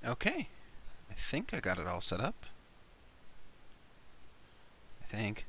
Okay, I think I got it all set up. I think.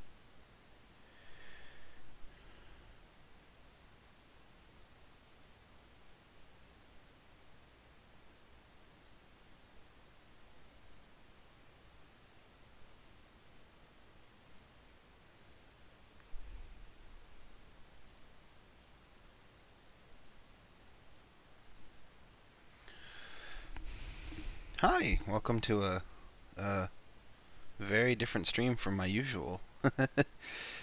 Hi, welcome to a very different stream from my usual.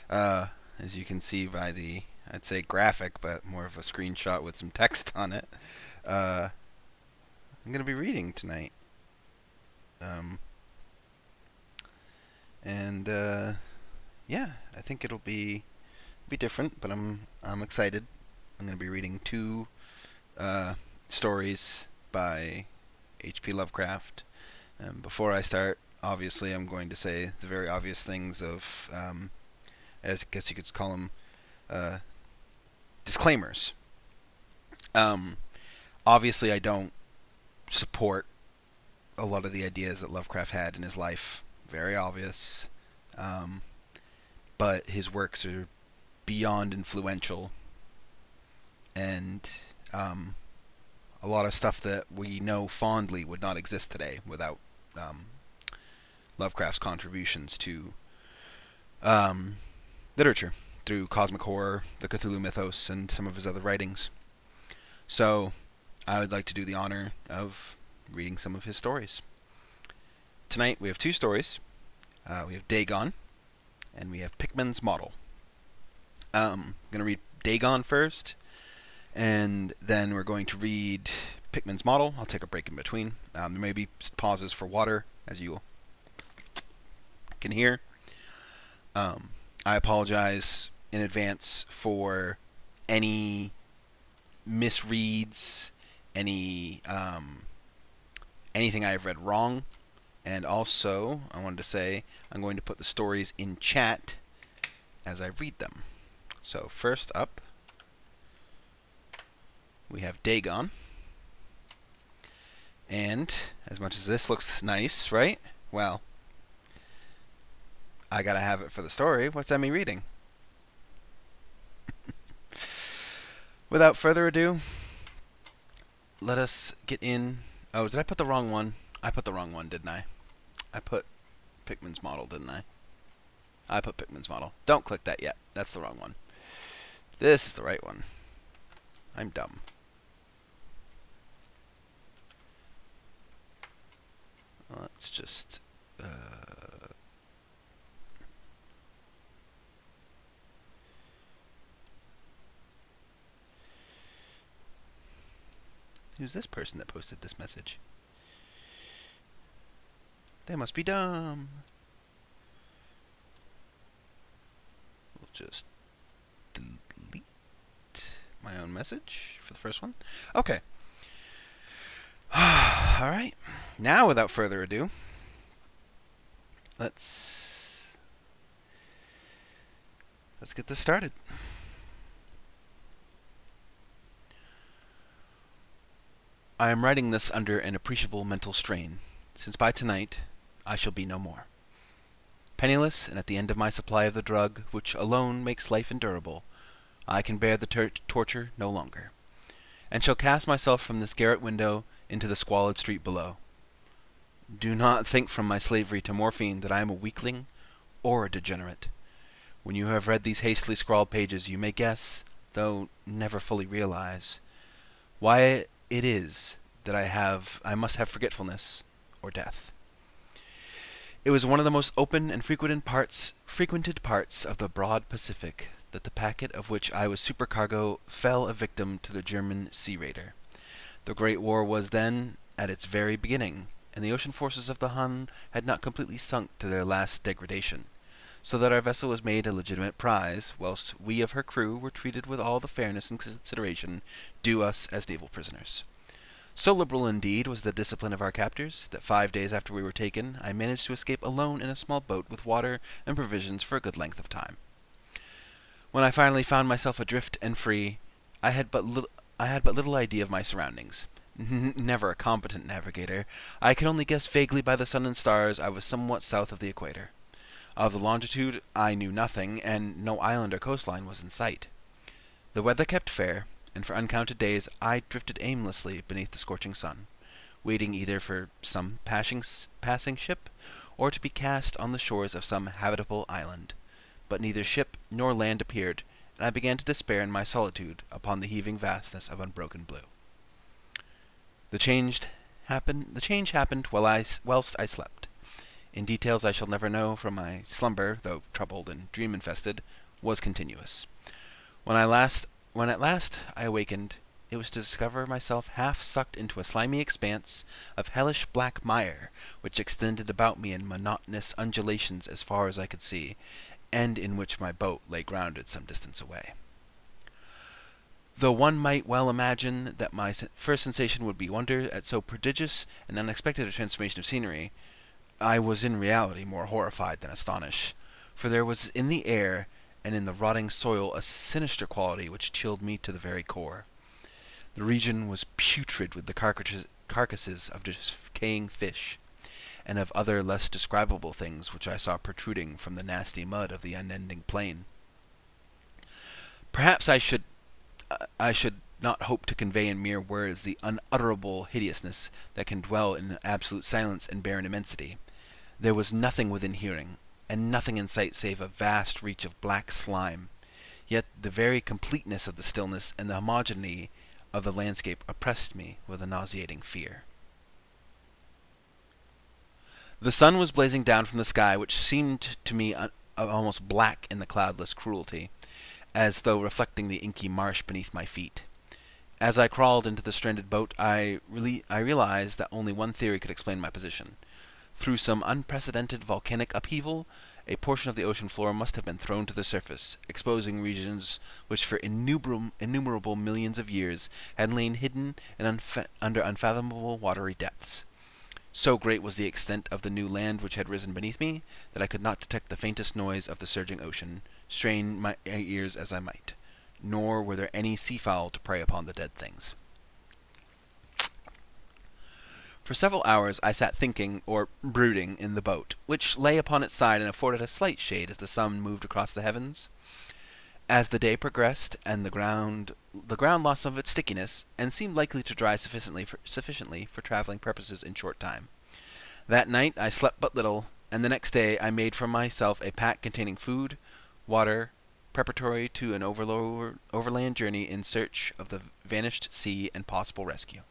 uh, as you can see by the, I'd say graphic, but more of a screenshot with some text on it. Uh, I'm gonna be reading tonight. Um, and yeah, I think it'll be different, but I'm excited. I'm gonna be reading two stories by H.P. Lovecraft. Before I start, obviously, I'm going to say the very obvious things of, as I guess you could call them, uh, disclaimers. Um, Obviously, I don't support a lot of the ideas that Lovecraft had in his life. Very obvious. Um, but his works are beyond influential, and um, a lot of stuff that we know fondly would not exist today without um, Lovecraft's contributions to um, literature through cosmic horror, the Cthulhu mythos, and some of his other writings. So I would like to do the honor of reading some of his stories. Tonight we have two stories. We have Dagon, and we have Pickman's Model. I'm going to read Dagon first, and then we're going to read Pickman's Model. I'll take a break in between. There may be pauses for water, as you can hear. I apologize in advance for any misreads, any anything I have read wrong, and also I wanted to say I'm going to put the stories in chat as I read them. So first up, we have Dagon, and as much as this looks nice, right? Well, I gotta have it for the story. What's that me reading? Without further ado, let us get in. Oh, did I put the wrong one? I put the wrong one, didn't I? I put Pickman's Model, didn't I? I put Pickman's Model. Don't click that yet. That's the wrong one. This is the right one. I'm dumb. Let's just... Who's this person that posted this message? They must be dumb. We'll just delete my own message for the first one. Okay. Alright. Now, without further ado, let's get this started. I am writing this under an appreciable mental strain, since by tonight I shall be no more. Penniless and at the end of my supply of the drug which alone makes life endurable, I can bear the torture no longer, and shall cast myself from this garret window into the squalid street below. Do not think from my slavery to morphine that I am a weakling or a degenerate. When you have read these hastily scrawled pages, you may guess, though never fully realize, why it is that I must have forgetfulness or death. It was one of the most open and frequented parts of the broad Pacific that the packet of which I was supercargo fell a victim to the German sea raider. The Great War was then at its very beginning, and the ocean forces of the Hun had not completely sunk to their last degradation, so that our vessel was made a legitimate prize, whilst we of her crew were treated with all the fairness and consideration due us as naval prisoners. So liberal indeed was the discipline of our captors, that 5 days after we were taken, I managed to escape alone in a small boat with water and provisions for a good length of time. When I finally found myself adrift and free, I had but little idea of my surroundings, Never a competent navigator, I could only guess vaguely by the sun and stars I was somewhat south of the equator. Of the longitude I knew nothing, and no island or coastline was in sight. The weather kept fair, and for uncounted days I drifted aimlessly beneath the scorching sun, waiting either for some passing ship, or to be cast on the shores of some habitable island. But neither ship nor land appeared, and I began to despair in my solitude upon the heaving vastness of unbroken blue. The change happened whilst I slept. In details I shall never know, for my slumber, though troubled and dream-infested, was continuous. When at last I awakened, it was to discover myself half sucked into a slimy expanse of hellish black mire, which extended about me in monotonous undulations as far as I could see, and in which my boat lay grounded some distance away. Though one might well imagine that my first sensation would be wonder at so prodigious and unexpected a transformation of scenery, I was in reality more horrified than astonished, for there was in the air and in the rotting soil a sinister quality which chilled me to the very core. The region was putrid with the carcasses of decaying fish, and of other less describable things which I saw protruding from the nasty mud of the unending plain. Perhaps I should not hope to convey in mere words the unutterable hideousness that can dwell in absolute silence and barren immensity. There was nothing within hearing, and nothing in sight save a vast reach of black slime. Yet the very completeness of the stillness and the homogeneity of the landscape oppressed me with a nauseating fear. The sun was blazing down from the sky, which seemed to me almost black in the cloudless cruelty, as though reflecting the inky marsh beneath my feet. As I crawled into the stranded boat, I realized that only one theory could explain my position. Through some unprecedented volcanic upheaval, a portion of the ocean floor must have been thrown to the surface, exposing regions which for innumerable millions of years had lain hidden and under unfathomable watery depths. So great was the extent of the new land which had risen beneath me, that I could not detect the faintest noise of the surging ocean, strain my ears as I might. Nor were there any seafowl to prey upon the dead things. For several hours I sat thinking, or brooding, in the boat, which lay upon its side and afforded a slight shade as the sun moved across the heavens. As the day progressed, and the ground lost some of its stickiness, and seemed likely to dry sufficiently for traveling purposes in short time. That night I slept but little, and the next day I made for myself a pack containing food, water, preparatory to an overland journey in search of the vanished sea and possible rescue.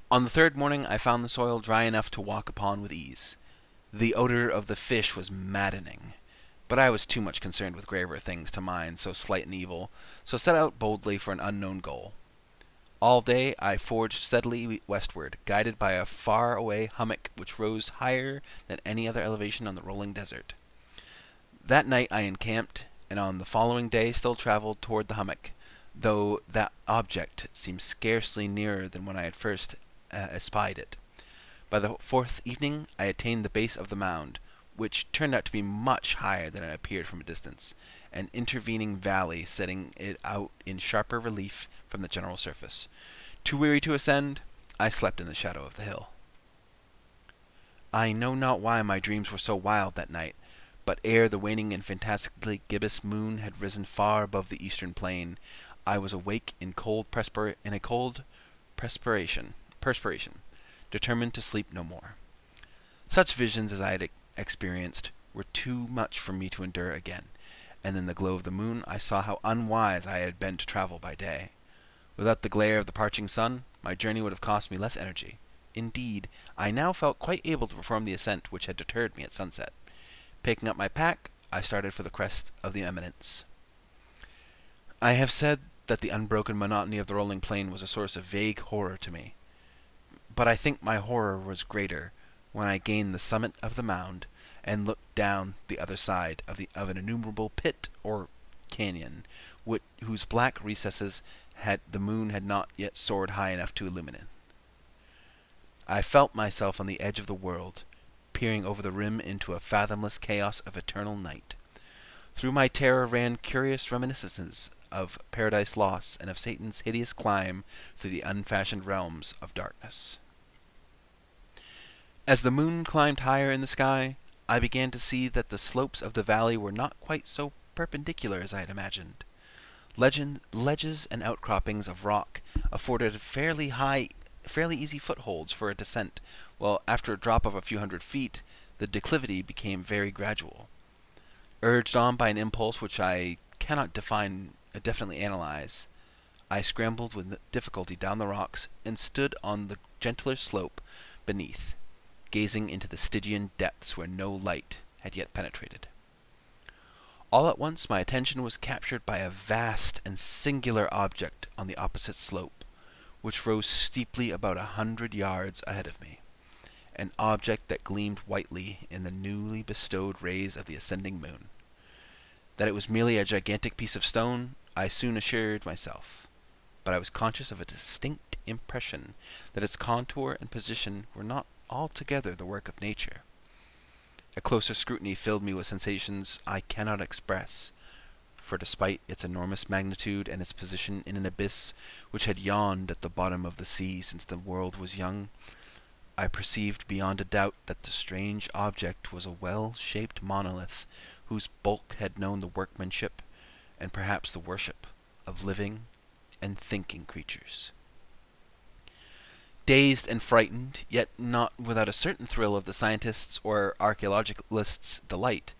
On the third morning I found the soil dry enough to walk upon with ease. The odor of the fish was maddening, but I was too much concerned with graver things to mind so slight an evil, so set out boldly for an unknown goal. All day I forged steadily westward, guided by a far-away hummock which rose higher than any other elevation on the rolling desert. That night I encamped, and on the following day still traveled toward the hummock, though that object seemed scarcely nearer than when I had first espied it. By the fourth evening I attained the base of the mound, which turned out to be much higher than it appeared from a distance, an intervening valley setting it out in sharper relief from the general surface. Too weary to ascend, I slept in the shadow of the hill. I know not why my dreams were so wild that night, but ere the waning and fantastically gibbous moon had risen far above the eastern plain, I was awake in a cold perspiration, determined to sleep no more. Such visions as I had experienced were too much for me to endure again, and in the glow of the moon I saw how unwise I had been to travel by day. Without the glare of the parching sun, my journey would have cost me less energy. Indeed, I now felt quite able to perform the ascent which had deterred me at sunset. Picking up my pack, I started for the crest of the eminence. I have said that the unbroken monotony of the rolling plain was a source of vague horror to me. But I think my horror was greater when I gained the summit of the mound and looked down the other side of an innumerable pit or canyon, whose black recesses the moon had not yet soared high enough to illumine. I felt myself on the edge of the world, peering over the rim into a fathomless chaos of eternal night. Through my terror ran curious reminiscences of Paradise Lost and of Satan's hideous climb through the unfashioned realms of darkness. As the moon climbed higher in the sky, I began to see that the slopes of the valley were not quite so perpendicular as I had imagined. Ledges and outcroppings of rock afforded fairly easy footholds for a descent, while after a drop of a few hundred feet, the declivity became very gradual. Urged on by an impulse which I cannot definitely analyze, I scrambled with difficulty down the rocks and stood on the gentler slope beneath, gazing into the Stygian depths where no light had yet penetrated. All at once my attention was captured by a vast and singular object on the opposite slope, which rose steeply about 100 yards ahead of me, an object that gleamed whitely in the newly bestowed rays of the ascending moon. That it was merely a gigantic piece of stone, I soon assured myself, but I was conscious of a distinct impression that its contour and position were not altogether the work of nature. A closer scrutiny filled me with sensations I cannot express, for despite its enormous magnitude and its position in an abyss which had yawned at the bottom of the sea since the world was young, I perceived beyond a doubt that the strange object was a well-shaped monolith whose bulk had known the workmanship, and perhaps the worship, of living and thinking creatures. Dazed and frightened, yet not without a certain thrill of the scientist's or archaeologist's delight,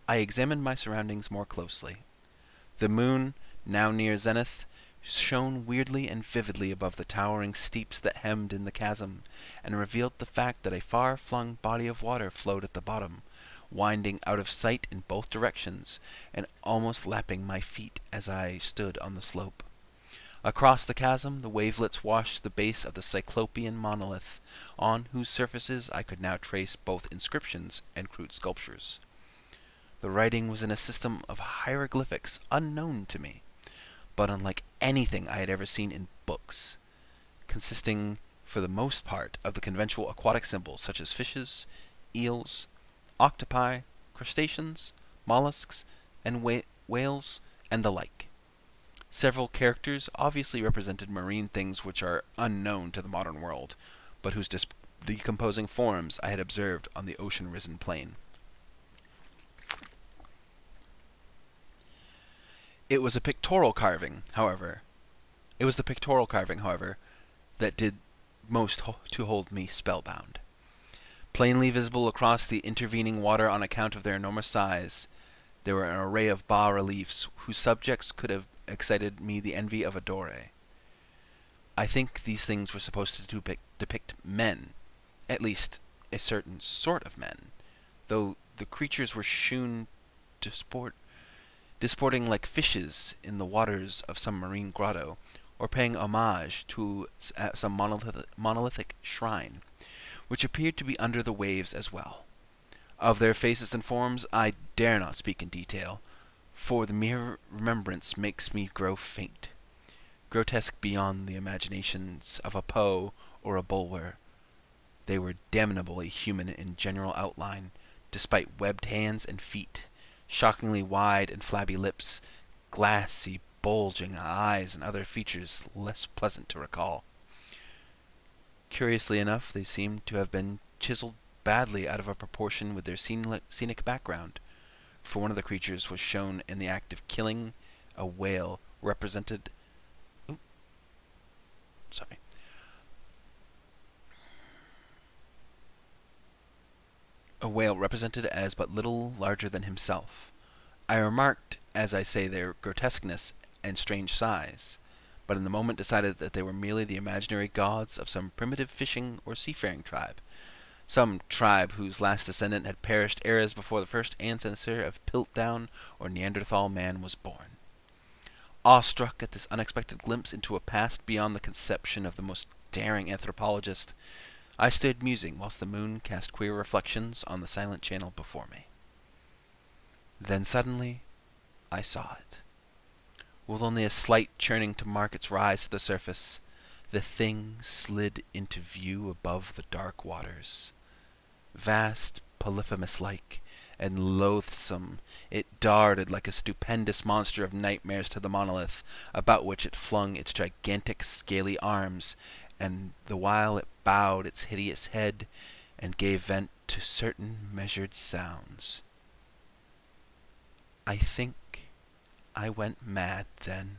I examined my surroundings more closely. The moon, now near zenith, shone weirdly and vividly above the towering steeps that hemmed in the chasm, and revealed the fact that a far-flung body of water flowed at the bottom, winding out of sight in both directions, and almost lapping my feet as I stood on the slope. Across the chasm, the wavelets washed the base of the Cyclopean monolith, on whose surfaces I could now trace both inscriptions and crude sculptures. The writing was in a system of hieroglyphics unknown to me, but unlike anything I had ever seen in books, consisting for the most part of the conventional aquatic symbols such as fishes, eels, octopi, crustaceans, mollusks, and whales, and the like. Several characters obviously represented marine things which are unknown to the modern world, but whose decomposing forms I had observed on the ocean-risen plain. It was the pictorial carving, however, that did most to hold me spellbound. Plainly visible across the intervening water on account of their enormous size, there were an array of bas-reliefs whose subjects could have excited me the envy of a Dore. I think these things were supposed to depict men, at least a certain sort of men, though the creatures were shewn disporting like fishes in the waters of some marine grotto, or paying homage to some monolithic shrine, which appeared to be under the waves as well. Of their faces and forms I dare not speak in detail, for the mere remembrance makes me grow faint. Grotesque beyond the imaginations of a Poe or a Bulwer, they were damnably human in general outline, despite webbed hands and feet, shockingly wide and flabby lips, glassy, bulging eyes, and other features less pleasant to recall. Curiously enough, they seemed to have been chiseled badly out of a proportion with their scenic background, for one of the creatures was shown in the act of killing a whale represented as but little larger than himself. I remarked, as I say, their grotesqueness and strange size, but in the moment decided that they were merely the imaginary gods of some primitive fishing or seafaring tribe, some tribe whose last descendant had perished eras before the first ancestor of Piltdown or Neanderthal man was born. Awestruck at this unexpected glimpse into a past beyond the conception of the most daring anthropologist, I stood musing whilst the moon cast queer reflections on the silent channel before me. Then suddenly I saw it. With only a slight churning to mark its rise to the surface, the thing slid into view above the dark waters. Vast, Polyphemus-like, and loathsome. It darted like a stupendous monster of nightmares to the monolith, about which it flung its gigantic scaly arms, and the while it bowed its hideous head and gave vent to certain measured sounds. I think I went mad then.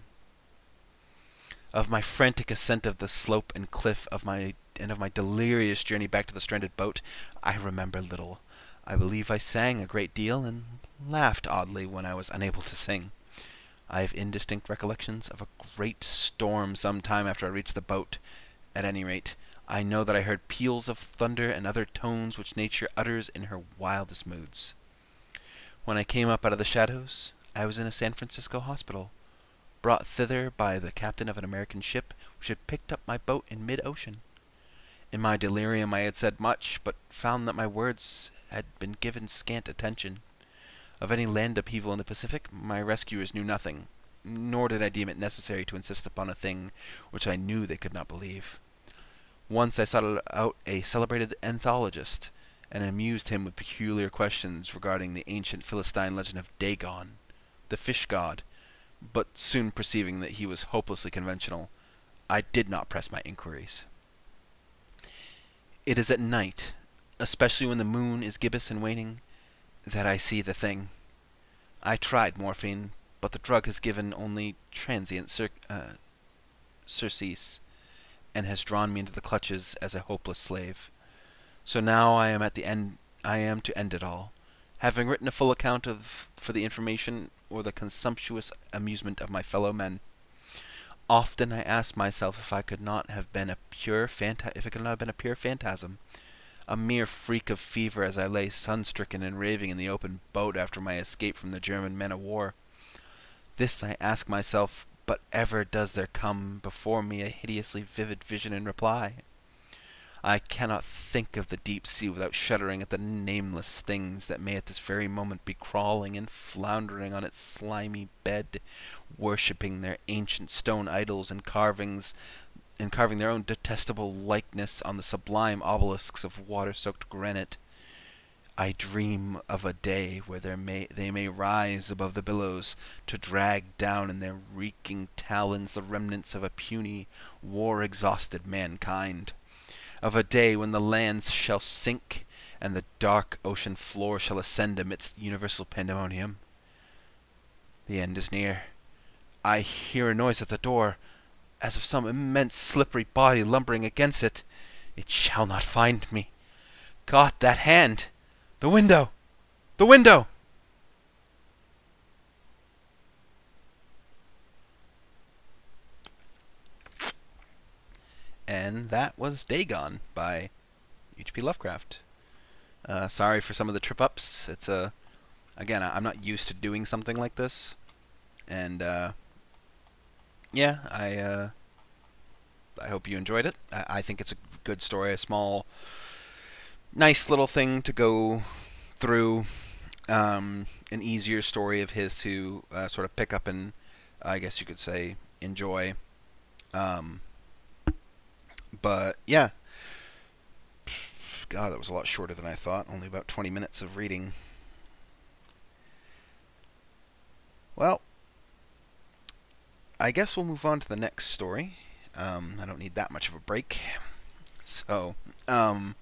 Of my frantic ascent of the slope and cliff of my delirious journey back to the stranded boat, I remember little. I believe I sang a great deal and laughed oddly when I was unable to sing. I have indistinct recollections of a great storm some time after I reached the boat. At any rate, I know that I heard peals of thunder and other tones which nature utters in her wildest moods. When I came up out of the shadows, I was in a San Francisco hospital, brought thither by the captain of an American ship which had picked up my boat in mid-ocean. In my delirium I had said much, but found that my words had been given scant attention. Of any land upheaval in the Pacific, my rescuers knew nothing, nor did I deem it necessary to insist upon a thing which I knew they could not believe. Once I sought out a celebrated anthologist, and amused him with peculiar questions regarding the ancient Philistine legend of Dagon, the fish god, but soon perceiving that he was hopelessly conventional, I did not press my inquiries. It is at night, especially when the moon is gibbous and waning, that I see the thing. I tried morphine, but the drug has given only transient surcease, and has drawn me into the clutches as a hopeless slave. So now I am to end it all, having written a full account for the information or the consumptuous amusement of my fellow men. Often I ask myself if I could not have been a pure phantasm, a mere freak of fever as I lay sun-stricken and raving in the open boat after my escape from the German men-of-war. This I ask myself, but ever does there come before me a hideously vivid vision in reply. I cannot think of the deep sea without shuddering at the nameless things that may at this very moment be crawling and floundering on its slimy bed, worshipping their ancient stone idols and carving their own detestable likeness on the sublime obelisks of water-soaked granite. I dream of a day where they may rise above the billows to drag down in their reeking talons the remnants of a puny, war-exhausted mankind. Of a day when the lands shall sink and the dark ocean floor shall ascend amidst universal pandemonium. The end is near. I hear a noise at the door, as of some immense slippery body lumbering against it. It shall not find me. God, that hand! The window! The window! And that was Dagon by H.P. Lovecraft. Sorry for some of the trip-ups. It's again, I'm not used to doing something like this. And, yeah, I hope you enjoyed it. I think it's a good story, a small, nice little thing to go through. An easier story of his to sort of pick up and, I guess you could say, enjoy. But, yeah. God, that was a lot shorter than I thought. Only about 20 minutes of reading. Well, I guess we'll move on to the next story. I don't need that much of a break. So, I'll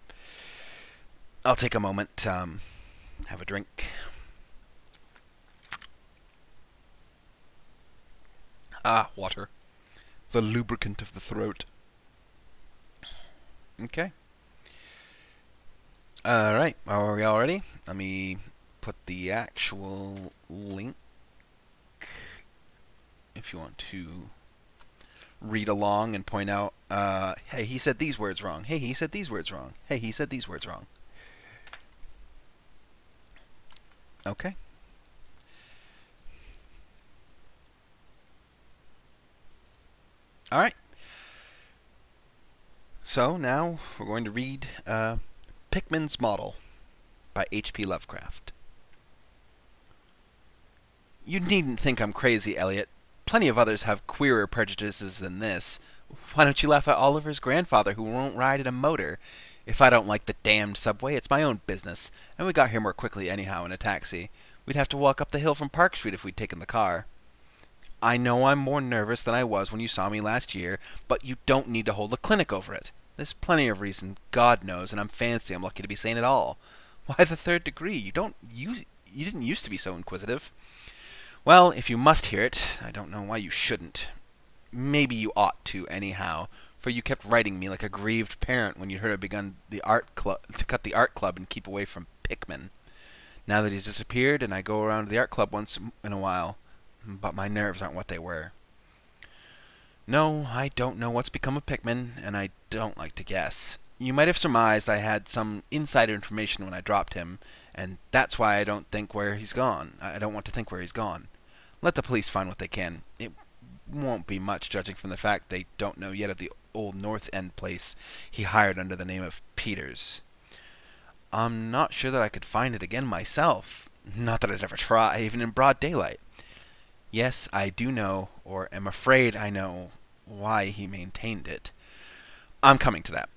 take a moment, have a drink. Ah, water. The lubricant of the throat. Okay. Alright, are we all ready? Let me put the actual link if you want to read along and point out, hey, he said these words wrong. Hey, he said these words wrong. Hey, he said these words wrong. Okay. Alright. So now we're going to read Pickman's Model by H.P. Lovecraft. You needn't think I'm crazy, Eliot. Plenty of others have queerer prejudices than this. Why don't you laugh at Oliver's grandfather who won't ride in a motor? If I don't like the damned subway, it's my own business, and we got here more quickly anyhow in a taxi. We'd have to walk up the hill from Park Street if we'd taken the car. I know I'm more nervous than I was when you saw me last year, but you don't need to hold a clinic over it. There's plenty of reason, God knows, and I'm fancy I'm lucky to be sane at all. Why the third degree? You didn't used to be so inquisitive. Well, if you must hear it, I don't know why you shouldn't. Maybe you ought to, anyhow, for you kept writing me like a grieved parent when you heard I'd begun the art club to cut the art club and keep away from Pickman. Now that he's disappeared, and I go around to the art club once in a while, but my nerves aren't what they were. No, I don't know what's become of Pickman, and I don't like to guess. You might have surmised I had some insider information when I dropped him, and that's why I don't think where he's gone. I don't want to think where he's gone. Let the police find what they can. It won't be much, judging from the fact they don't know yet of the old North End place he hired under the name of Peters. I'm not sure that I could find it again myself. Not that I'd ever try, even in broad daylight. Yes, I do know, or am afraid I know, why he maintained it. I'm coming to that.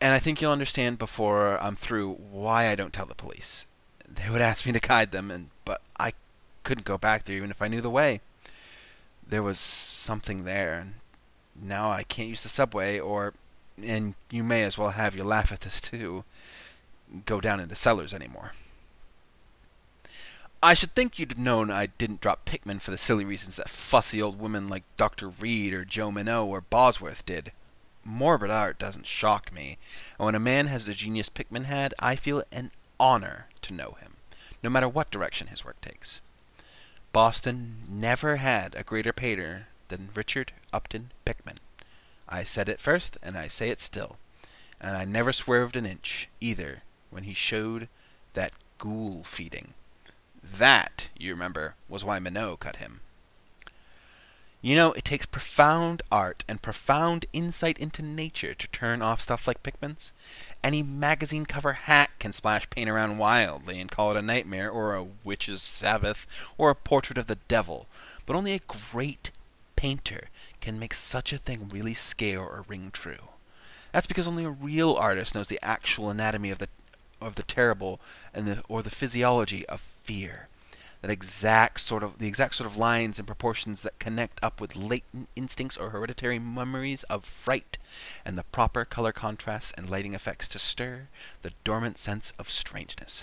And I think you'll understand before I'm through why I don't tell the police. They would ask me to guide them, but I couldn't go back there even if I knew the way. There was something there, and now I can't use the subway, and you may as well have your laugh at this too, go down into cellars anymore. I should think you'd have known I didn't drop Pickman for the silly reasons that fussy old women like Dr. Reed or Joe Minot or Bosworth did. Morbid art doesn't shock me, and when a man has the genius Pickman had, I feel an honor to know him, no matter what direction his work takes. Boston never had a greater painter than Richard Upton Pickman. I said it first, and I say it still, and I never swerved an inch, either, when he showed that ghoul feeding. That, you remember, was why Minot cut him. You know, it takes profound art and profound insight into nature to turn off stuff like Pickman's. Any magazine cover hack can splash paint around wildly and call it a nightmare or a witch's Sabbath or a portrait of the devil, but only a great painter can make such a thing really scare or ring true. That's because only a real artist knows the actual anatomy of the terrible and the physiology of fear. The exact sort of lines and proportions that connect up with latent instincts or hereditary memories of fright, and the proper color contrasts and lighting effects to stir the dormant sense of strangeness.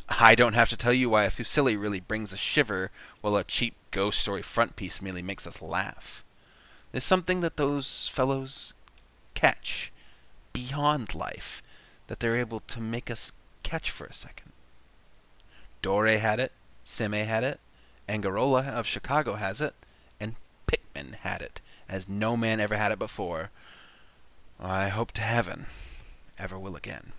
I don't have to tell you why a Fusilli really brings a shiver, while a cheap ghost story front piece merely makes us laugh. There's something that those fellows catch beyond life that they're able to make us catch for a second. Doré had it, Sime had it, Angarola of Chicago has it, and Pickman had it, as no man ever had it before. I hope to heaven ever will again.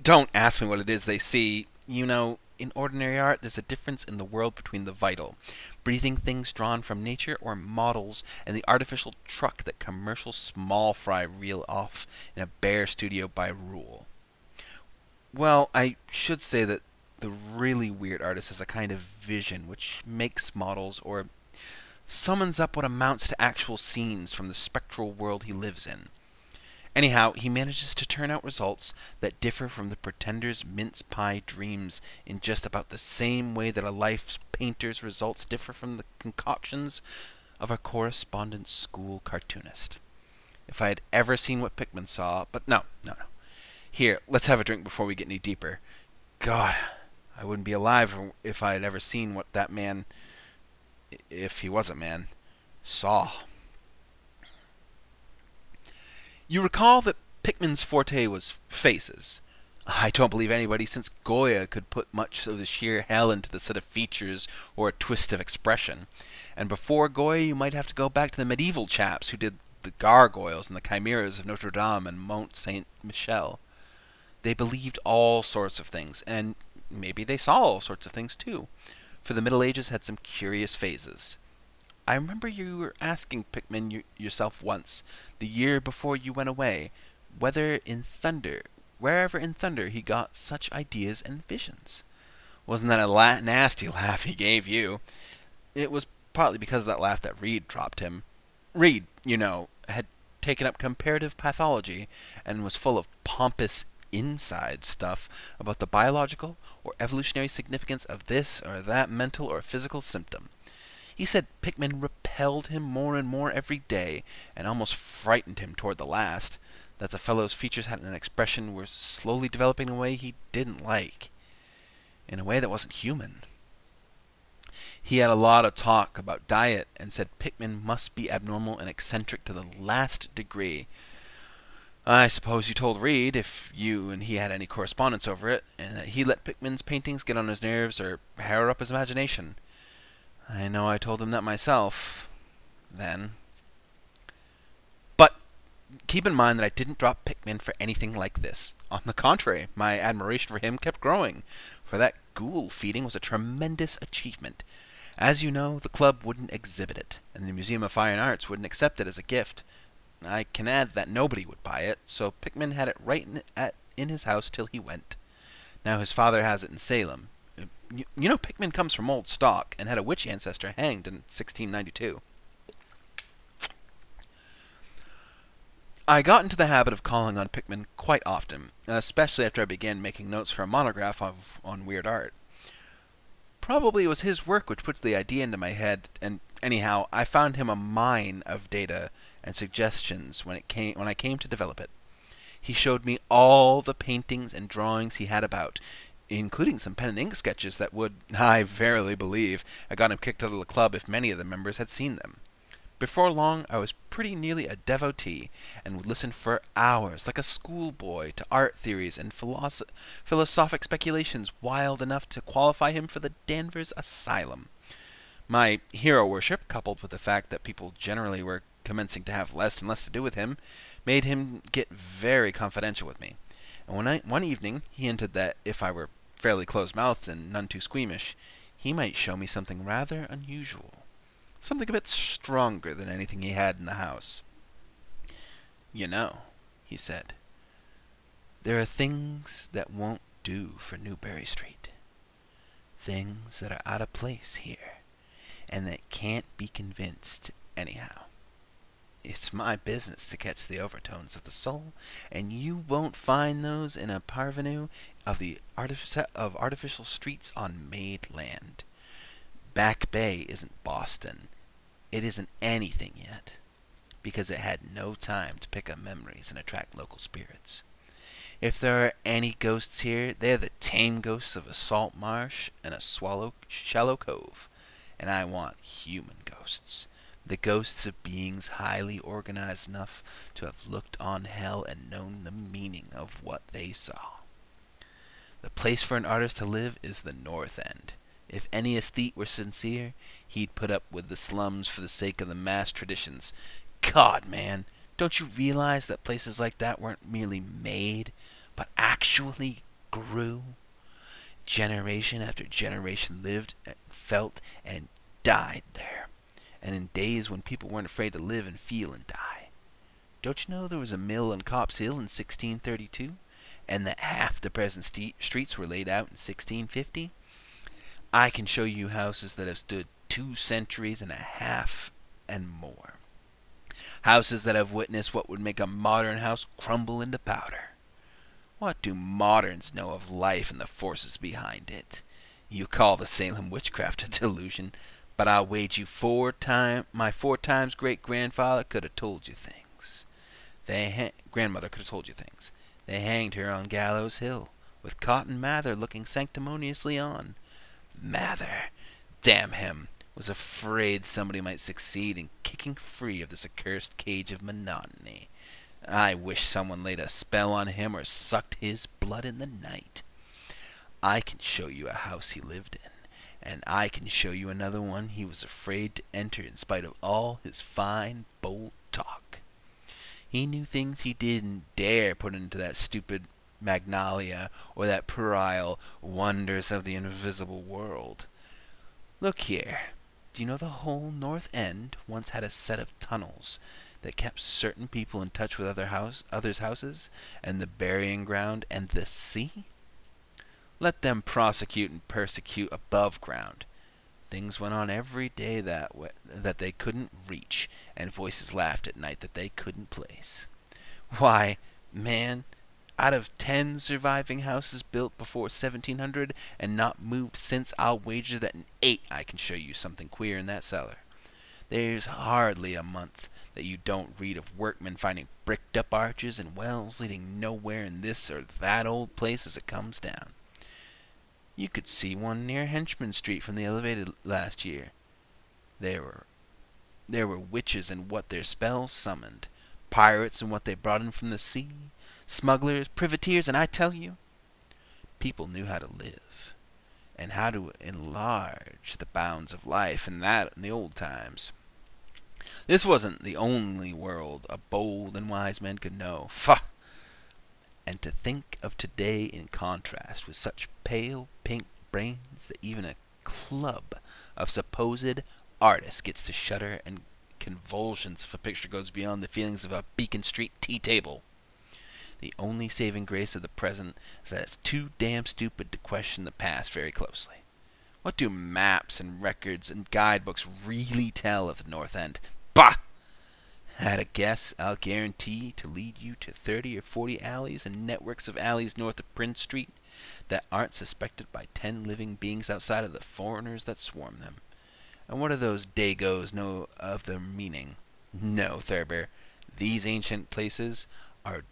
Don't ask me what it is they see. You know, in ordinary art, there's a difference in the world between the vital, breathing things drawn from nature or models, and the artificial truck that commercial small fry reel off in a bare studio by rule. Well, I should say that the really weird artist has a kind of vision which makes models or summons up what amounts to actual scenes from the spectral world he lives in. Anyhow, he manages to turn out results that differ from the pretender's mince pie dreams in just about the same way that a life's painter's results differ from the concoctions of a correspondence school cartoonist. If I had ever seen what Pickman saw, but no. Here, let's have a drink before we get any deeper. God, I wouldn't be alive if I had ever seen what that man, if he was a man, saw. You recall that Pickman's forte was faces. I don't believe anybody since Goya could put much of the sheer hell into the set of features or a twist of expression. And before Goya, you might have to go back to the medieval chaps who did the gargoyles and the chimeras of Notre Dame and Mont Saint-Michel. They believed all sorts of things, and maybe they saw all sorts of things too, for the Middle Ages had some curious phases. I remember you were asking Pickman yourself once, the year before you went away, wherever in thunder he got such ideas and visions. Wasn't that a nasty laugh he gave you? It was partly because of that laugh that Reed dropped him. Reed, you know, had taken up comparative pathology and was full of pompous inside stuff about the biological or evolutionary significance of this or that mental or physical symptom. He said Pickman repelled him more and more every day, and almost frightened him toward the last, that the fellow's features had an expression were slowly developing in a way he didn't like, in a way that wasn't human. He had a lot of talk about diet and said Pickman must be abnormal and eccentric to the last degree. I suppose you told Reed, if you and he had any correspondence over it, and that he let Pickman's paintings get on his nerves or harrow up his imagination. I know I told him that myself, then. But keep in mind that I didn't drop Pickman for anything like this. On the contrary, my admiration for him kept growing, for that ghoul feeding was a tremendous achievement. As you know, the club wouldn't exhibit it, and the Museum of Fine Arts wouldn't accept it as a gift. I can add that nobody would buy it, so Pickman had it right in his house till he went. Now his father has it in Salem. You know Pickman comes from old stock, and had a witch ancestor hanged in 1692. I got into the habit of calling on Pickman quite often, especially after I began making notes for a monograph on weird art. Probably it was his work which put the idea into my head, and anyhow, I found him a mine of data and suggestions when I came to develop it. He showed me all the paintings and drawings he had about, including some pen and ink sketches that would, I verily believe, have got him kicked out of the club if many of the members had seen them. Before long, I was pretty nearly a devotee, and would listen for hours, like a schoolboy, to art theories and philosophic speculations wild enough to qualify him for the Danvers Asylum. My hero worship, coupled with the fact that people generally were commencing to have less and less to do with him, made him get very confidential with me. And one evening he hinted that if I were fairly close-mouthed and none too squeamish, he might show me something rather unusual. Something a bit stronger than anything he had in the house. You know, he said, there are things that won't do for Newbury Street. Things that are out of place here, and that can't be convinced anyhow. It's my business to catch the overtones of the soul, and you won't find those in a parvenu of artificial streets on made land. Back Bay isn't Boston. It isn't anything yet, because it had no time to pick up memories and attract local spirits. If there are any ghosts here, they're the tame ghosts of a salt marsh and a shallow cove, and I want human ghosts. The ghosts of beings highly organized enough to have looked on hell and known the meaning of what they saw. The place for an artist to live is the North End. If any aesthete were sincere, he'd put up with the slums for the sake of the mass traditions. God, man, don't you realize that places like that weren't merely made, but actually grew? Generation after generation lived and felt and died there. And in days when people weren't afraid to live and feel and die. Don't you know there was a mill on Copp's Hill in 1632? And that half the present streets were laid out in 1650? I can show you houses that have stood 2 centuries and a half and more. Houses that have witnessed what would make a modern house crumble into powder. What do moderns know of life and the forces behind it? You call the Salem witchcraft a delusion, but I'll wager you my 4 times great-grandfather could have told you things. Grandmother could have told you things. They hanged her on Gallows Hill, with Cotton Mather looking sanctimoniously on. Mather, damn him, was afraid somebody might succeed in kicking free of this accursed cage of monotony. I wish someone laid a spell on him or sucked his blood in the night. I can show you a house he lived in, and I can show you another one he was afraid to enter in spite of all his fine, bold talk. He knew things he didn't dare put into that stupid Magnalia or that puerile Wonders of the Invisible World. Look here. Do you know the whole North End once had a set of tunnels that kept certain people in touch with others' houses, and the burying ground, and the sea? Let them prosecute and persecute above ground. Things went on every day that they couldn't reach, and voices laughed at night that they couldn't place. Why, man, out of 10 surviving houses built before 1700 and not moved since, I'll wager that in 8 I can show you something queer in that cellar. There's hardly a month that you don't read of workmen finding bricked up arches and wells leading nowhere in this or that old place as it comes down. You could see one near Henchman Street from the elevated last year. There were witches and what their spells summoned, pirates and what they brought in from the sea, smugglers, privateers, and I tell you, people knew how to live and how to enlarge the bounds of life in the old times. This wasn't the only world a bold and wise man could know. Faugh! And to think of today in contrast with such pale pink brains that even a club of supposed artists gets to shudder and convulsions if a picture goes beyond the feelings of a Beacon Street tea table. The only saving grace of the present is that it's too damn stupid to question the past very closely. What do maps and records and guidebooks really tell of the North End? Bah! At a guess, I'll guarantee to lead you to 30 or 40 alleys and networks of alleys north of Prince Street that aren't suspected by 10 living beings outside of the foreigners that swarm them. And what do those Dagos know of their meaning? No, Thurber, these ancient places are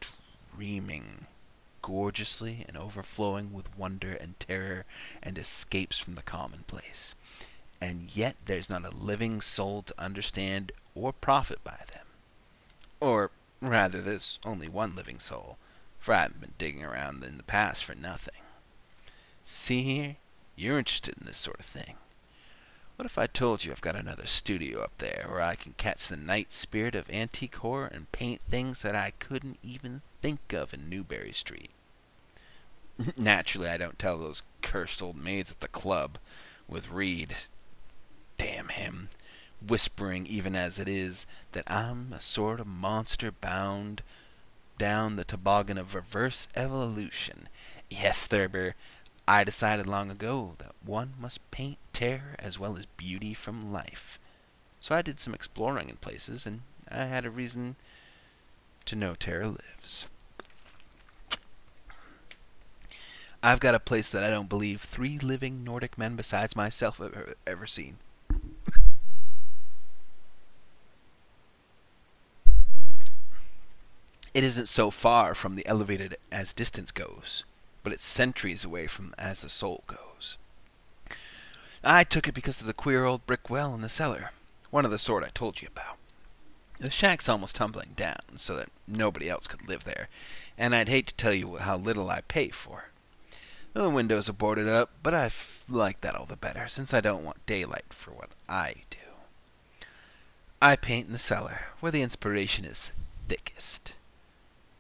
dreaming gorgeously and overflowing with wonder and terror and escapes from the commonplace. And yet there's not a living soul to understand or profit by them. Or, rather, there's only one living soul, for I haven't been digging around in the past for nothing. See here, you're interested in this sort of thing. What if I told you I've got another studio up there where I can catch the night spirit of antique horror and paint things that I couldn't even think of in Newbury Street? Naturally, I don't tell those cursed old maids at the club, with Reed, damn him, whispering even as it is that I'm a sort of monster bound down the toboggan of reverse evolution. Yes, Thurber, I decided long ago that one must paint terror as well as beauty from life. So I did some exploring in places, and I had a reason to know terror lives. I've got a place that I don't believe 3 living Nordic men besides myself have ever seen. It isn't so far from the elevated as distance goes, but it's centuries away from as the soul goes. I took it because of the queer old brick well in the cellar, one of the sort I told you about. The shack's almost tumbling down, so that nobody else could live there, and I'd hate to tell you how little I pay for it. The windows are boarded up, but I like that all the better, since I don't want daylight for what I do. I paint in the cellar, where the inspiration is thickest.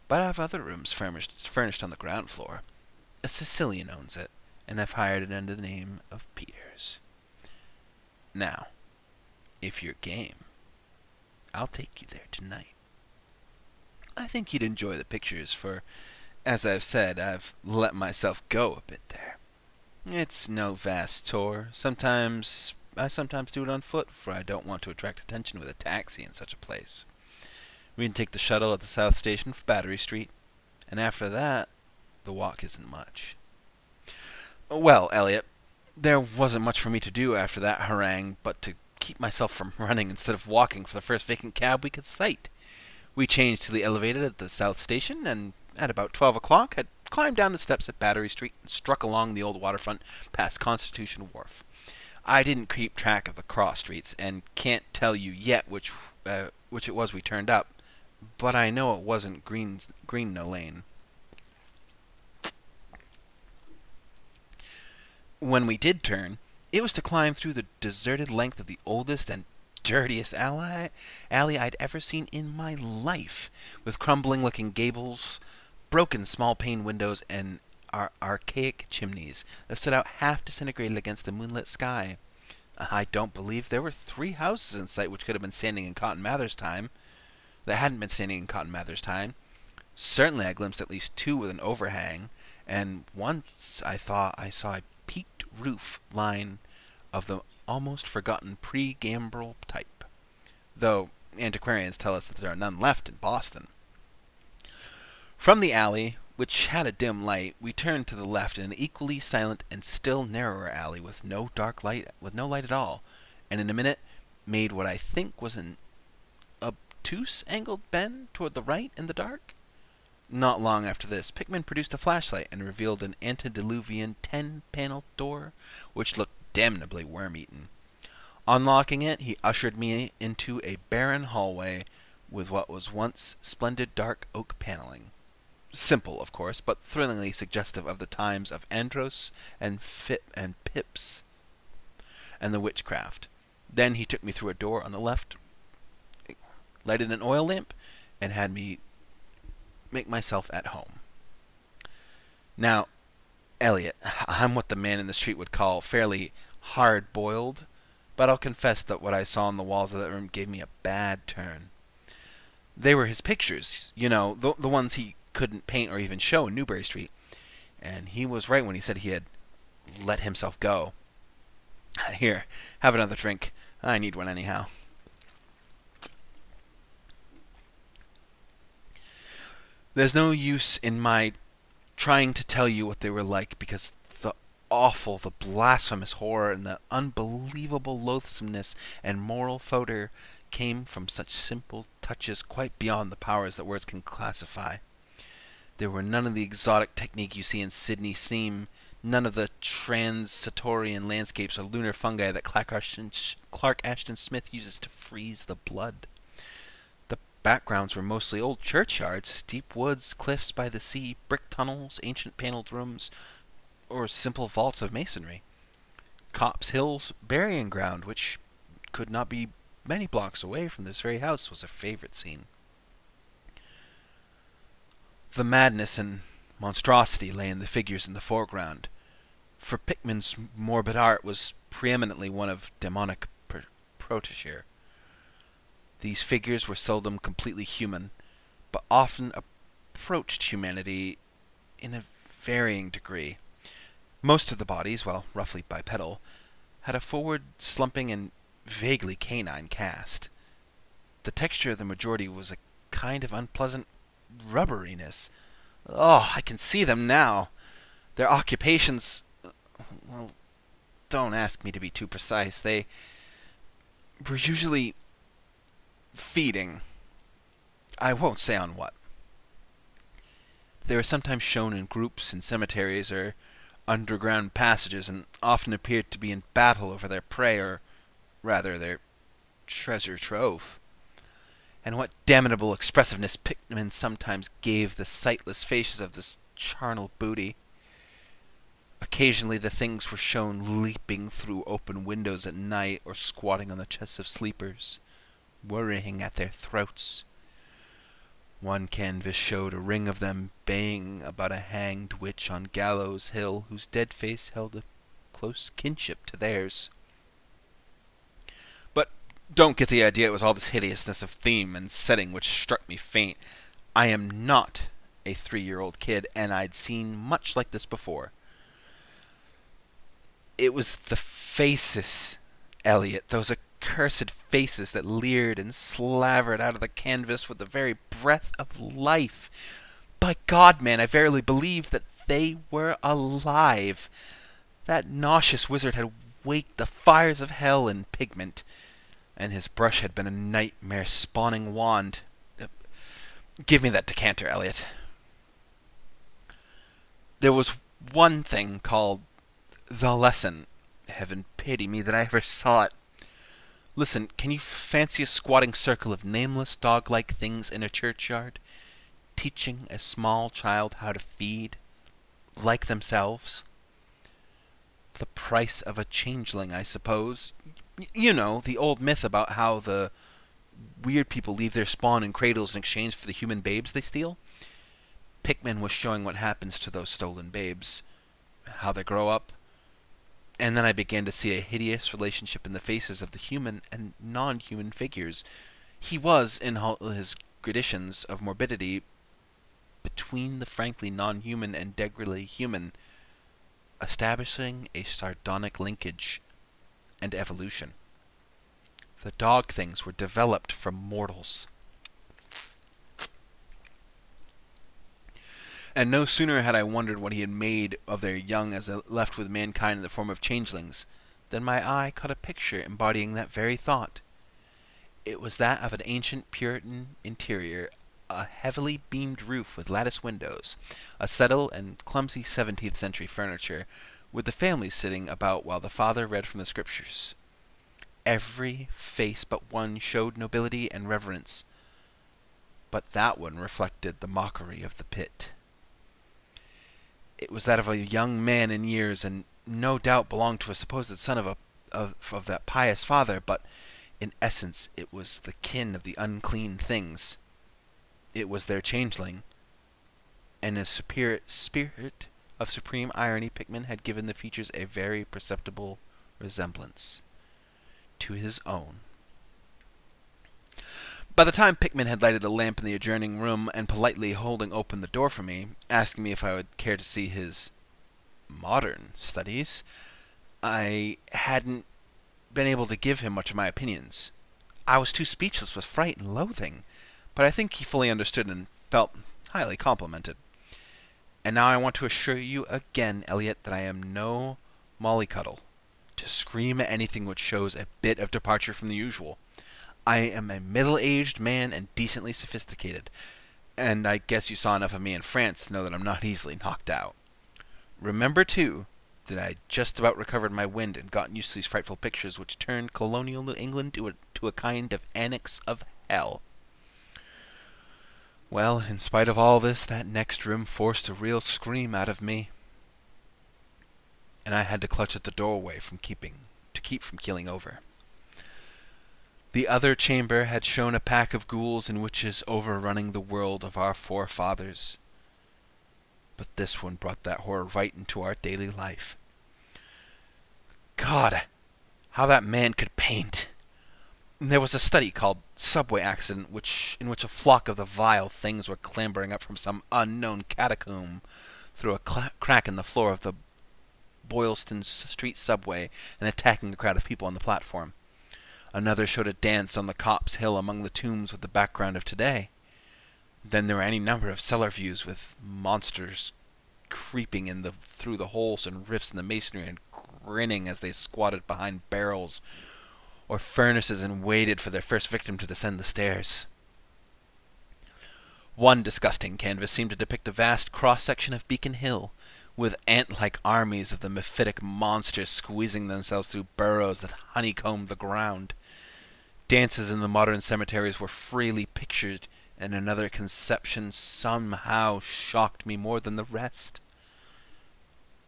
But I have other rooms furnished on the ground floor. A Sicilian owns it, and I've hired it under the name of Peters. Now, if you're game, I'll take you there tonight. I think you'd enjoy the pictures, for, as I've said, I've let myself go a bit there. It's no vast tour. I sometimes do it on foot, for I don't want to attract attention with a taxi in such a place. We can take the shuttle at the South Station for Battery Street, and after that, the walk isn't much. Well, Elliot, there wasn't much for me to do after that harangue but to keep myself from running instead of walking for the first vacant cab we could sight. We changed to the elevated at the South Station, and at about 12 o'clock had climbed down the steps at Battery Street and struck along the old waterfront past Constitution Wharf. I didn't keep track of the cross streets, and can't tell you yet which it was we turned up, but I know it wasn't Green No Lane. When we did turn, it was to climb through the deserted length of the oldest and dirtiest alley I'd ever seen in my life, with crumbling-looking gables, broken small-pane windows, and archaic chimneys that stood out half-disintegrated against the moonlit sky. I don't believe there were 3 houses in sight which could have been standing in Cotton Mather's time, that hadn't been standing in Cotton Mather's time. Certainly I glimpsed at least 2 with an overhang, and once I thought I saw a peaked roof line of the almost forgotten pre-Gambrel type, though antiquarians tell us that there are none left in Boston. From the alley, which had a dim light, we turned to the left in an equally silent and still narrower alley with no light at all, and in a minute made what I think was an obtuse angled bend toward the right in the dark. Not long after this, Pickman produced a flashlight and revealed an antediluvian 10-paneled door, which looked damnably worm-eaten. Unlocking it, he ushered me into a barren hallway with what was once splendid dark oak paneling. Simple, of course, but thrillingly suggestive of the times of Andros and Pips and the witchcraft. Then he took me through a door on the left, lighted an oil lamp, and had me make myself at home. Now, Elliot, I'm what the man in the street would call fairly hard-boiled, but I'll confess that what I saw on the walls of that room gave me a bad turn. They were his pictures, you know, the ones he couldn't paint or even show in Newbury Street, and he was right when he said he had let himself go. Here, have another drink. I need one anyhow. There's no use in my trying to tell you what they were like, because the awful, the blasphemous horror, and the unbelievable loathsomeness and moral fodor came from such simple touches quite beyond the powers that words can classify. There were none of the exotic technique you see in Sydney Seam, none of the transitorian landscapes or lunar fungi that Clark Ashton Smith uses to freeze the blood. The backgrounds were mostly old churchyards, deep woods, cliffs by the sea, brick tunnels, ancient paneled rooms, or simple vaults of masonry. Copp's Hill's burying ground, which could not be many blocks away from this very house, was a favorite scene. The madness and monstrosity lay in the figures in the foreground, for Pickman's morbid art was preeminently one of demonic protégé. These figures were seldom completely human, but often approached humanity in a varying degree. Most of the bodies, while roughly bipedal, had a forward, slumping, and vaguely canine cast. The texture of the majority was a kind of unpleasant rubberiness. Oh, I can see them now. Their occupations... well, don't ask me to be too precise. They were usually feeding. I won't say on what. They were sometimes shown in groups in cemeteries or underground passages, and often appeared to be in battle over their prey, or rather their treasure trove. And what damnable expressiveness Pickman sometimes gave the sightless faces of this charnel booty. Occasionally the things were shown leaping through open windows at night, or squatting on the chests of sleepers, worrying at their throats. One canvas showed a ring of them baying about a hanged witch on Gallows Hill, whose dead face held a close kinship to theirs. But don't get the idea it was all this hideousness of theme and setting which struck me faint. I am not a 3-year-old kid, and I'd seen much like this before. It was the faces, Elliot, those accursed faces that leered and slavered out of the canvas with the very breath of life. By God, man, I verily believed that they were alive. That nauseous wizard had waked the fires of hell in pigment, and his brush had been a nightmare-spawning wand. Give me that decanter, Elliot. There was one thing called The Lesson. Heaven pity me that I ever saw it. Listen, can you fancy a squatting circle of nameless dog-like things in a churchyard, teaching a small child how to feed, like themselves? The price of a changeling, I suppose. You know, the old myth about how the weird people leave their spawn in cradles in exchange for the human babes they steal. Pickman was showing what happens to those stolen babes, how they grow up. And then I began to see a hideous relationship in the faces of the human and non-human figures. He was, in all his gradations of morbidity, between the frankly non-human and degradedly human, establishing a sardonic linkage. and evolution. The dog things were developed from mortals. And no sooner had I wondered what he had made of their young as left with mankind in the form of changelings, than my eye caught a picture embodying that very thought. It was that of an ancient Puritan interior, a heavily beamed roof with lattice windows, a subtle and clumsy 17th century furniture, with the family sitting about while the father read from the scriptures. Every face but one showed nobility and reverence, but that one reflected the mockery of the pit. It was that of a young man in years, and no doubt belonged to a supposed son of that pious father, but in essence it was the kin of the unclean things. It was their changeling, and in a spirit of supreme irony, Pickman had given the features a very perceptible resemblance to his own. By the time Pickman had lighted a lamp in the adjoining room and politely holding open the door for me, asking me if I would care to see his modern studies, I hadn't been able to give him much of my opinions. I was too speechless with fright and loathing, but I think he fully understood and felt highly complimented. And now I want to assure you again, Elliot, that I am no mollycoddle to scream at anything which shows a bit of departure from the usual. I am a middle-aged man and decently sophisticated, and I guess you saw enough of me in France to know that I'm not easily knocked out. Remember, too, that I just about recovered my wind and gotten used to these frightful pictures which turned colonial New England to a kind of annex of hell. Well, in spite of all this, that next room forced a real scream out of me, and I had to clutch at the doorway to keep from keeling over. The other chamber had shown a pack of ghouls and witches overrunning the world of our forefathers. But this one brought that horror right into our daily life. God, how that man could paint! There was a study called Subway Accident, in which a flock of the vile things were clambering up from some unknown catacomb through a crack in the floor of the Boylston Street subway and attacking a crowd of people on the platform. Another showed a dance on the Copp's Hill among the tombs with the background of today. Then there were any number of cellar views with monsters creeping through the holes and rifts in the masonry and grinning as they squatted behind barrels or furnaces and waited for their first victim to descend the stairs. One disgusting canvas seemed to depict a vast cross-section of Beacon Hill, with ant-like armies of the mephitic monsters squeezing themselves through burrows that honeycombed the ground. Dances in the modern cemeteries were freely pictured, and another conception somehow shocked me more than the rest.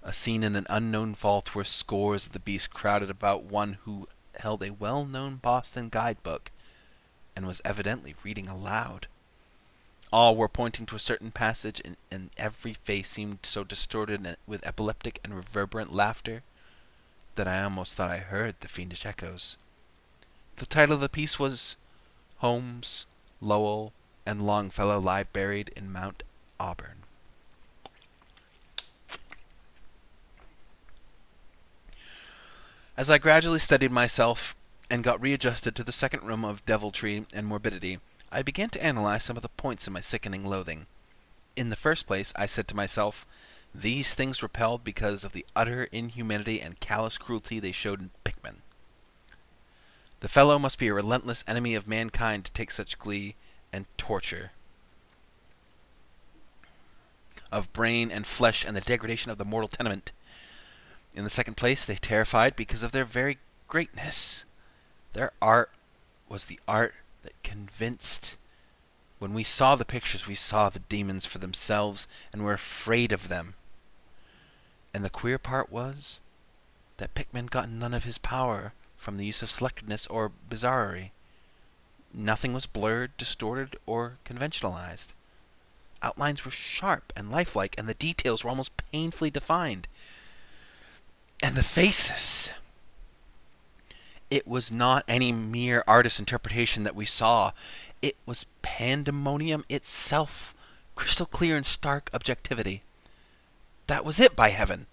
A scene in an unknown vault where scores of the beasts crowded about one who held a well-known Boston guidebook and was evidently reading aloud. All were pointing to a certain passage, and every face seemed so distorted with epileptic and reverberant laughter that I almost thought I heard the fiendish echoes. The title of the piece was Holmes, Lowell, and Longfellow Lie Buried in Mount Auburn. As I gradually steadied myself and got readjusted to the second room of deviltry and morbidity, I began to analyze some of the points in my sickening loathing. In the first place, I said to myself, these things repelled because of the utter inhumanity and callous cruelty they showed in Pickman. The fellow must be a relentless enemy of mankind to take such glee and torture of brain and flesh and the degradation of the mortal tenement. In the second place, they terrified because of their very greatness. Their art was the art that convinced. When we saw the pictures, we saw the demons for themselves and were afraid of them. And the queer part was that Pickman got none of his power from the use of selectedness or bizarrerie. Nothing was blurred, distorted, or conventionalized. Outlines were sharp and lifelike, and the details were almost painfully defined. And the faces! It was not any mere artist's interpretation that we saw. It was pandemonium itself, crystal clear and stark objectivity. That was it, by heaven!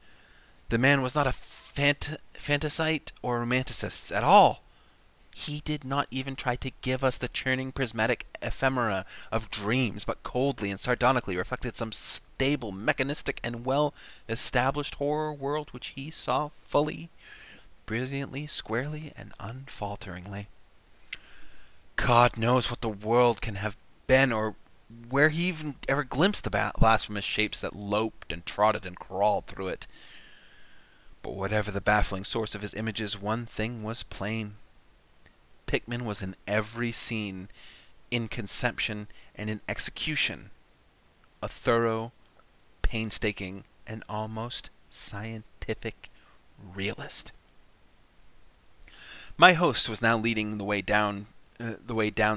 The man was not a fantasite or romanticist at all. He did not even try to give us the churning prismatic ephemera of dreams, but coldly and sardonically reflected some stable, mechanistic, and well-established horror world which he saw fully, brilliantly, squarely, and unfalteringly. God knows what the world can have been, or where he even ever glimpsed the blasphemous shapes that loped and trotted and crawled through it. But whatever the baffling source of his images, one thing was plain. Pickman was in every scene, in conception and in execution, a thorough, painstaking, and almost scientific realist. My host was now leading the way down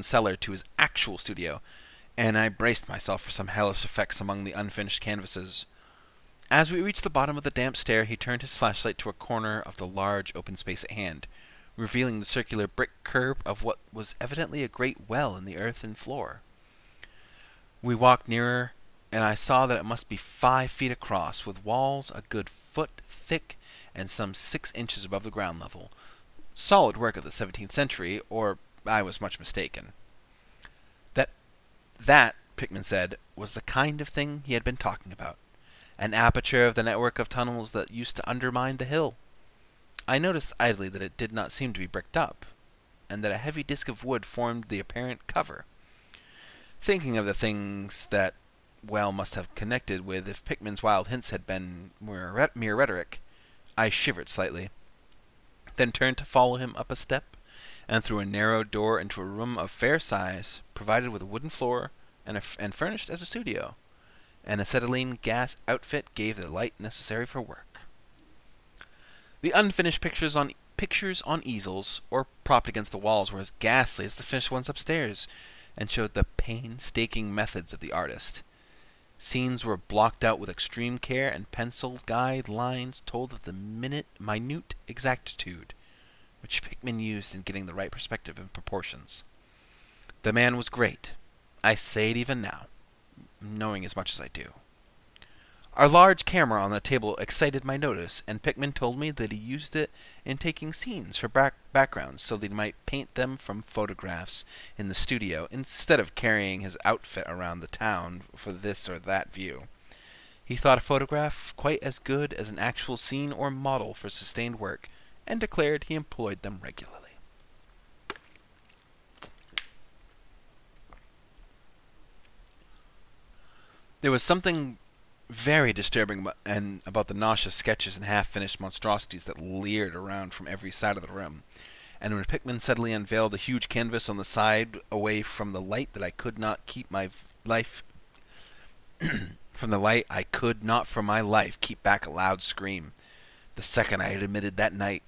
cellar to his actual studio, and I braced myself for some hellish effects among the unfinished canvases. As we reached the bottom of the damp stair, he turned his flashlight to a corner of the large open space at hand, revealing the circular brick curb of what was evidently a great well in the earthen floor. We walked nearer, and I saw that it must be 5 feet across, with walls a good foot thick and some 6 inches above the ground level. Solid work of the 17th century, or I was much mistaken. That, Pickman said, was the kind of thing he had been talking about. An aperture of the network of tunnels that used to undermine the hill. I noticed idly that it did not seem to be bricked up, and that a heavy disc of wood formed the apparent cover. Thinking of the things that well must have connected with if Pickman's wild hints had been mere rhetoric, I shivered slightly, then turned to follow him up a step, and through a narrow door into a room of fair size, provided with a wooden floor and furnished as a studio. An acetylene gas outfit gave the light necessary for work. The unfinished pictures on easels or propped against the walls were as ghastly as the finished ones upstairs, and showed the painstaking methods of the artist. Scenes were blocked out with extreme care, and pencil guide lines told of the minute exactitude which Pickman used in getting the right perspective and proportions. The man was great. I say it even now, knowing as much as I do. Our large camera on the table excited my notice, and Pickman told me that he used it in taking scenes for backgrounds so that he might paint them from photographs in the studio instead of carrying his outfit around the town for this or that view. He thought a photograph quite as good as an actual scene or model for sustained work, and declared he employed them regularly. There was something very disturbing about the nauseous sketches and half-finished monstrosities that leered around from every side of the room, and when Pickman suddenly unveiled the huge canvas on the side away from the light that I could not keep my life from the light, I could not for my life keep back a loud scream. The second I had admitted that night,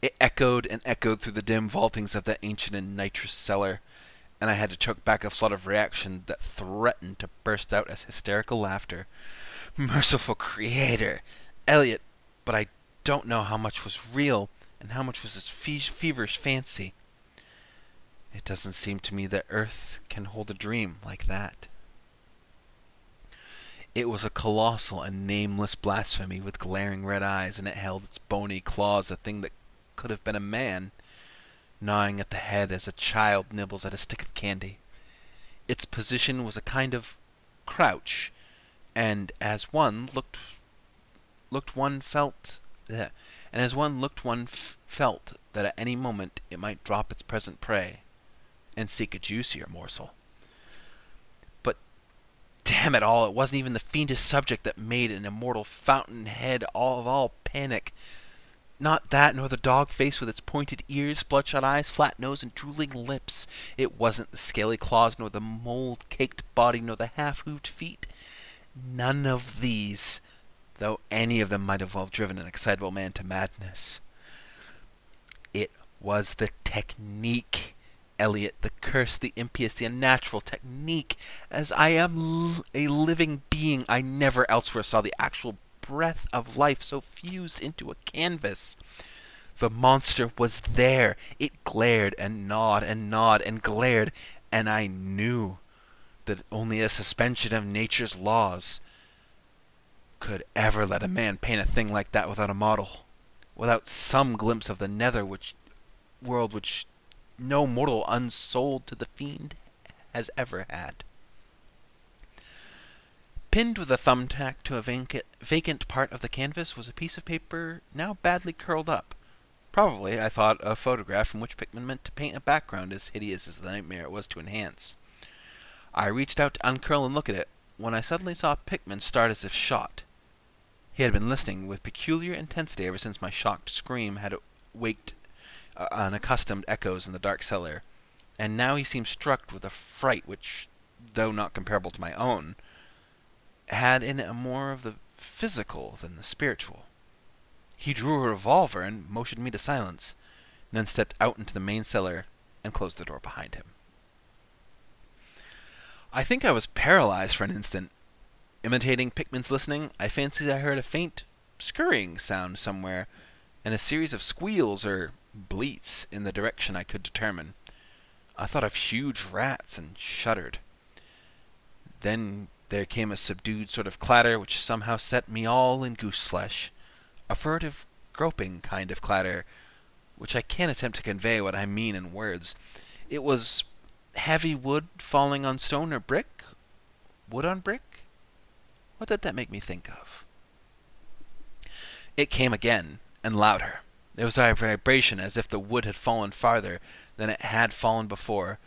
it echoed and echoed through the dim vaultings of that ancient and nitrous cellar, and I had to choke back a flood of reaction that threatened to burst out as hysterical laughter. Merciful Creator! Elliot, but I don't know how much was real and how much was his feverish fancy. It doesn't seem to me that Earth can hold a dream like that. It was a colossal and nameless blasphemy with glaring red eyes, and it held its bony claws, a thing that could have been a man, gnawing at the head as a child nibbles at a stick of candy. Its position was a kind of crouch, and as one looked one felt that at any moment it might drop its present prey and seek a juicier morsel. But damn it all, it wasn't even the fiendish subject that made an immortal fountainhead of all panic. Not that, nor the dog face with its pointed ears, bloodshot eyes, flat nose, and drooling lips. It wasn't the scaly claws, nor the mold-caked body, nor the half-hooved feet. None of these, though any of them might have well driven an excitable man to madness. It was the technique, Elliot, the cursed, the impious, the unnatural technique. As I am a living being, I never elsewhere saw the actual breath of life so fused into a canvas. The monster was there. It glared and gnawed and gnawed and glared, and I knew that only a suspension of nature's laws could ever let a man paint a thing like that without a model? Without some glimpse of the nether world which no mortal unsouled to the fiend has ever had. Pinned with a thumbtack to a vacant part of the canvas was a piece of paper now badly curled up. Probably, I thought, a photograph from which Pickman meant to paint a background as hideous as the nightmare it was to enhance. I reached out to uncurl and look at it, when I suddenly saw Pickman start as if shot. He had been listening with peculiar intensity ever since my shocked scream had waked unaccustomed echoes in the dark cellar, and now he seemed struck with a fright which, though not comparable to my own, had in it more of the physical than the spiritual. He drew a revolver and motioned me to silence, and then stepped out into the main cellar and closed the door behind him. I think I was paralyzed for an instant. Imitating Pickman's listening, I fancied I heard a faint scurrying sound somewhere, and a series of squeals or bleats in the direction I could determine. I thought of huge rats and shuddered. Then there came a subdued sort of clatter which somehow set me all in goose flesh. A furtive, groping kind of clatter, which I can't attempt to convey what I mean in words. It was heavy wood falling on stone or brick? Wood on brick? What did that make me think of? It came again, and louder. There was a vibration as if the wood had fallen farther than it had fallen before,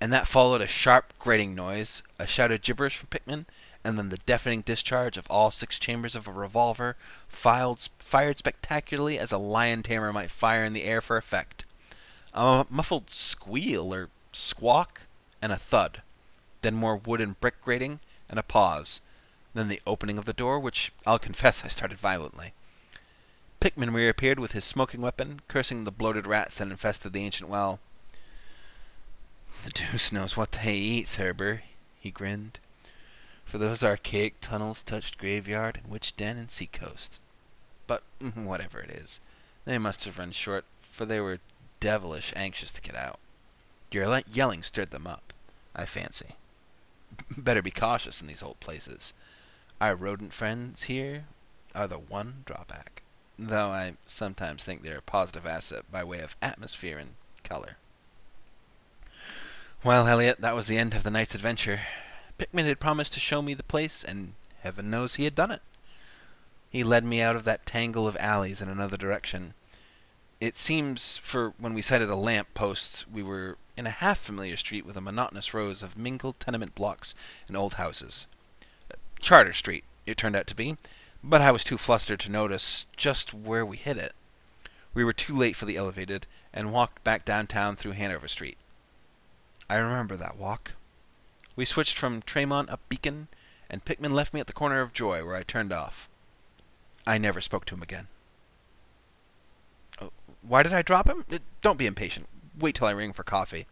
and that followed a sharp grating noise, a shout of gibberish from Pickman, and then the deafening discharge of all 6 chambers of a revolver, fired spectacularly as a lion tamer might fire in the air for effect. A muffled squeal or squawk, and a thud, then more wood and brick grating, and a pause, then the opening of the door, which I'll confess I started violently. Pickman reappeared with his smoking weapon, cursing the bloated rats that infested the ancient well. "The deuce knows what they eat, Thurber," he grinned, "for those archaic tunnels touched graveyard and witch den and seacoast. But whatever it is, they must have run short, for they were devilish anxious to get out. Your yelling stirred them up, I fancy. Better be cautious in these old places. Our rodent friends here are the one drawback, though I sometimes think they're a positive asset by way of atmosphere and color." Well, Elliot, that was the end of the night's adventure. Pickman had promised to show me the place, and heaven knows he had done it. He led me out of that tangle of alleys in another direction. It seems, for when we sighted a lamp post, we were in a half-familiar street with a monotonous rows of mingled tenement blocks and old houses. Charter Street, it turned out to be, but I was too flustered to notice just where we hit it. We were too late for the elevated, and walked back downtown through Hanover Street. I remember that walk. We switched from Tremont up Beacon, and Pickman left me at the corner of Joy, where I turned off. I never spoke to him again. Why did I drop him? Don't be impatient. Wait till I ring for coffee.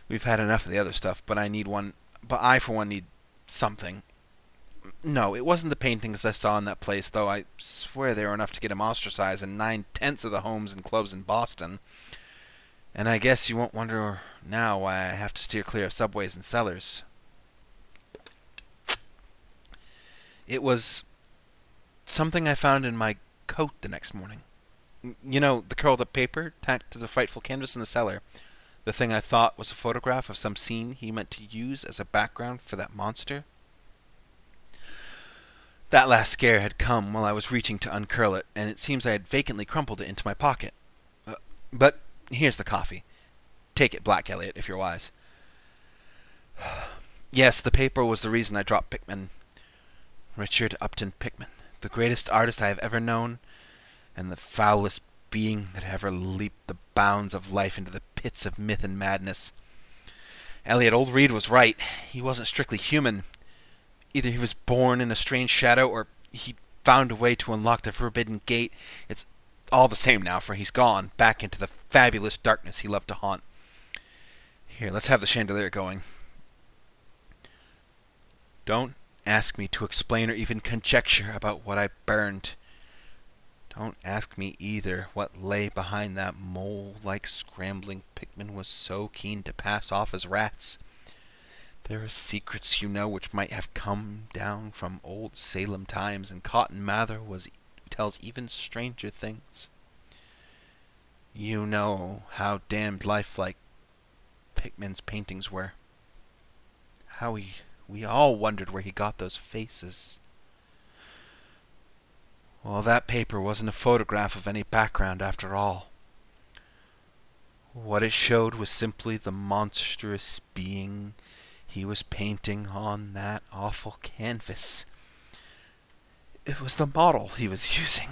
We've had enough of the other stuff, but I, for one, need something. No, it wasn't the paintings I saw in that place, though I swear they were enough to get him ostracized in 9/10 of the homes and clubs in Boston. And I guess you won't wonder now why I have to steer clear of subways and cellars. It was something I found in my coat the next morning. You know, the curled up paper tacked to the frightful canvas in the cellar. The thing I thought was a photograph of some scene he meant to use as a background for that monster. That last scare had come while I was reaching to uncurl it, and it seems I had vacantly crumpled it into my pocket. But here's the coffee. Take it, Black Elliot, if you're wise. Yes, the paper was the reason I dropped Pickman. Richard Upton Pickman, the greatest artist I have ever known, and the foulest being that ever leaped the bounds of life into the pits of myth and madness. Elliot, old Reed was right. He wasn't strictly human. Either he was born in a strange shadow, or he found a way to unlock the forbidden gate. It's all the same now, for he's gone, back into the fabulous darkness he loved to haunt. Here, let's have the chandelier going. Don't ask me to explain or even conjecture about what I burned. Don't ask me either what lay behind that mole-like scrambling Pickman was so keen to pass off as rats. There are secrets, you know, which might have come down from old Salem times, and Cotton Mather tells even stranger things. You know how damned lifelike Pickman's paintings were. How we all wondered where he got those faces. Well, that paper wasn't a photograph of any background after all. What it showed was simply the monstrous being he was painting on that awful canvas. It was the model he was using,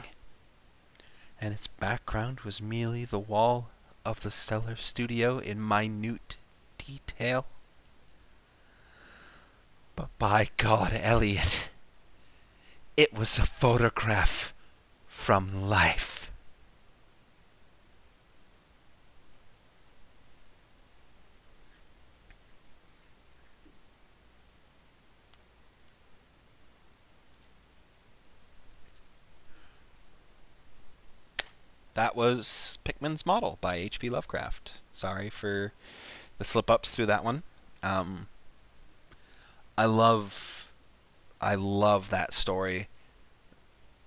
and its background was merely the wall of the cellar studio in minute detail. But by God, Elliot, it was a photograph from life. That was Pickman's Model by H.P. Lovecraft. Sorry for the slip-ups through that one. I love that story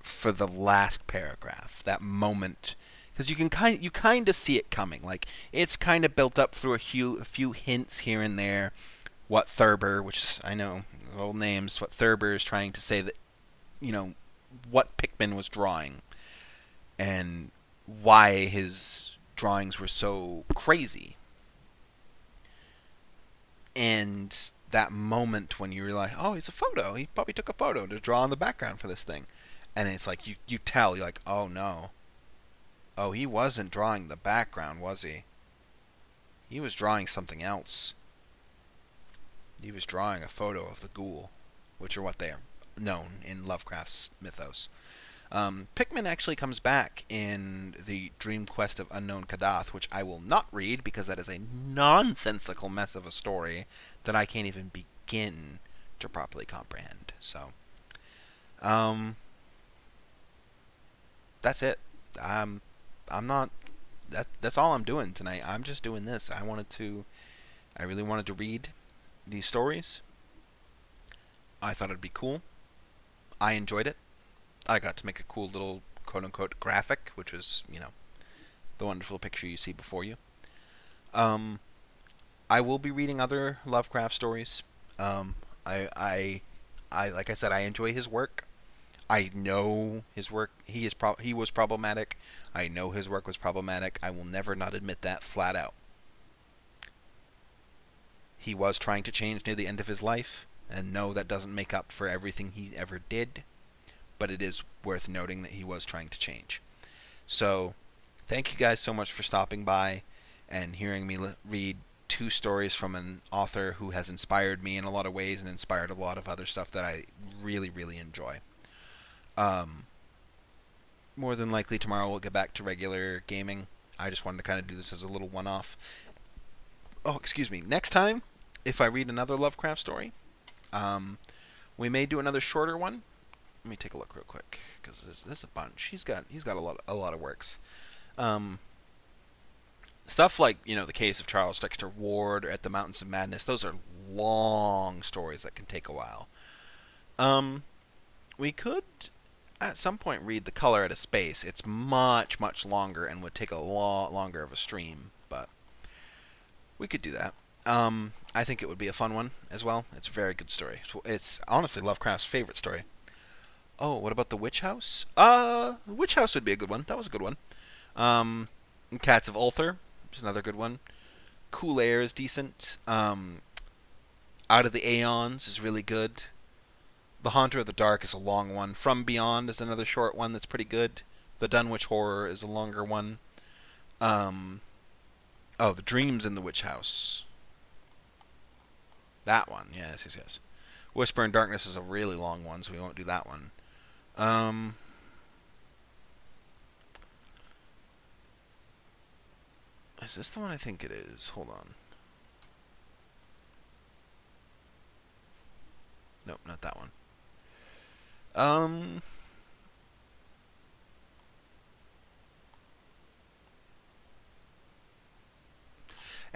for the last paragraph, that moment, because you kind of see it coming. Like, it's kind of built up through a few hints here and there. What Thurber, which is, I know old names, what Thurber is trying to say, that, you know, what Pickman was drawing and why his drawings were so crazy. And that moment when you realize, oh, it's a photo. He probably took a photo to draw on the background for this thing. And it's like, you tell, you're like, oh no. Oh, he wasn't drawing the background, was he? He was drawing something else. He was drawing a photo of the ghoul, which are what they are known in Lovecraft's mythos. Pickman actually comes back in the Dream Quest of Unknown Kadath, which I will not read because that is a nonsensical mess of a story that I can't even begin to properly comprehend. So, that's it. I'm not. That's all I'm doing tonight. I'm just doing this. I really wanted to read these stories. I thought it'd be cool. I enjoyed it. I got to make a cool little quote-unquote graphic, which was, you know, the wonderful picture you see before you. I will be reading other Lovecraft stories. I like I said, I enjoy his work. I know his work. He was problematic. I know his work was problematic. I will never not admit that flat out. He was trying to change near the end of his life, and no, that doesn't make up for everything he ever did. But it is worth noting that he was trying to change. So, thank you guys so much for stopping by and hearing me read two stories from an author who has inspired me in a lot of ways and inspired a lot of other stuff that I really, really enjoy. More than likely tomorrow we'll get back to regular gaming. I just wanted to kind of do this as a little one-off. Oh, excuse me. Next time, if I read another Lovecraft story, we may do another shorter one. Let me take a look real quick, because there's a bunch. He's got a lot of works. Stuff like, you know, The Case of Charles Dexter Ward or At the Mountains of Madness. Those are long stories that can take a while. We could at some point read The Color Out of Space. It's much, much longer and would take a lot longer of a stream, but we could do that. I think it would be a fun one as well. It's a very good story. It's honestly Lovecraft's favorite story. Oh, what about The Witch House? The Witch House would be a good one. That was a good one. Cats of Ulthar is another good one. Cool Air is decent. Out of the Aeons is really good. The Haunter of the Dark is a long one. From Beyond is another short one that's pretty good. The Dunwich Horror is a longer one. The Dreams in the Witch House. That one, yes. Whisper in Darkness is a really long one, so we won't do that one. Is this the one I think it is? Hold on. Nope, not that one.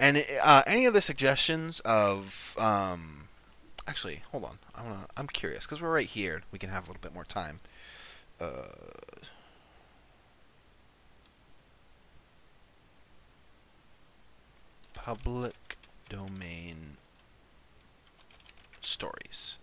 And any other suggestions of actually, hold on. I'm curious because we're right here. We can have a little bit more time. Uh, public domain stories.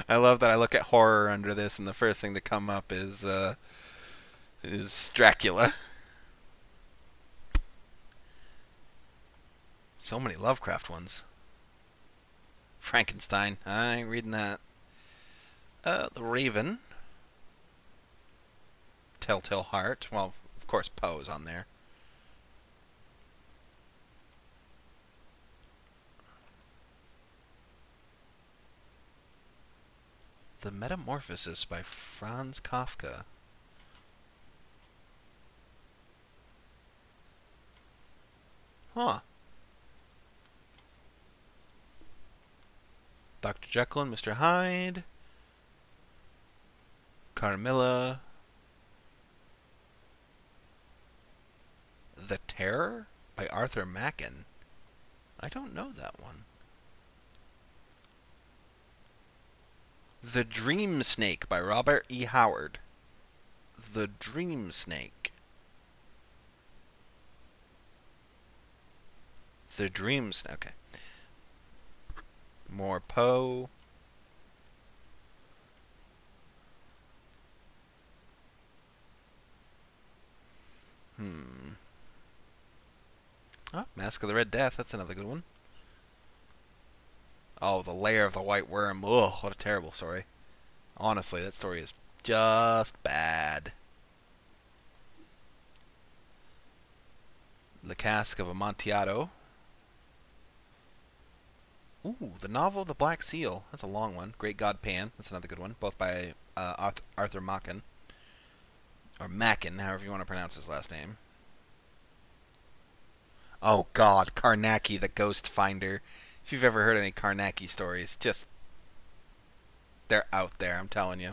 I love that I look at horror under this, and the first thing to come up is Dracula. So many Lovecraft ones. Frankenstein. I ain't reading that. The Raven. Telltale Heart. Well, of course, Poe's on there. The Metamorphosis by Franz Kafka. Huh. Dr. Jekyll and Mr. Hyde. Carmilla. The Terror by Arthur Machen. I don't know that one. The Dream Snake by Robert E. Howard. The Dream Snake. The Dream Snake. Okay. More Poe. Oh, Mask of the Red Death. That's another good one. Oh, The Lair of the White Worm. Ugh, what a terrible story. Honestly, that story is just bad. The Cask of Amontillado. Ooh, the novel The Black Seal. That's a long one. Great God Pan. That's another good one. Both by Arthur Machen. Or Machen, however you want to pronounce his last name. Oh God, Carnacki the Ghost Finder. If you've ever heard any Carnacki stories, just... they're out there, I'm telling you.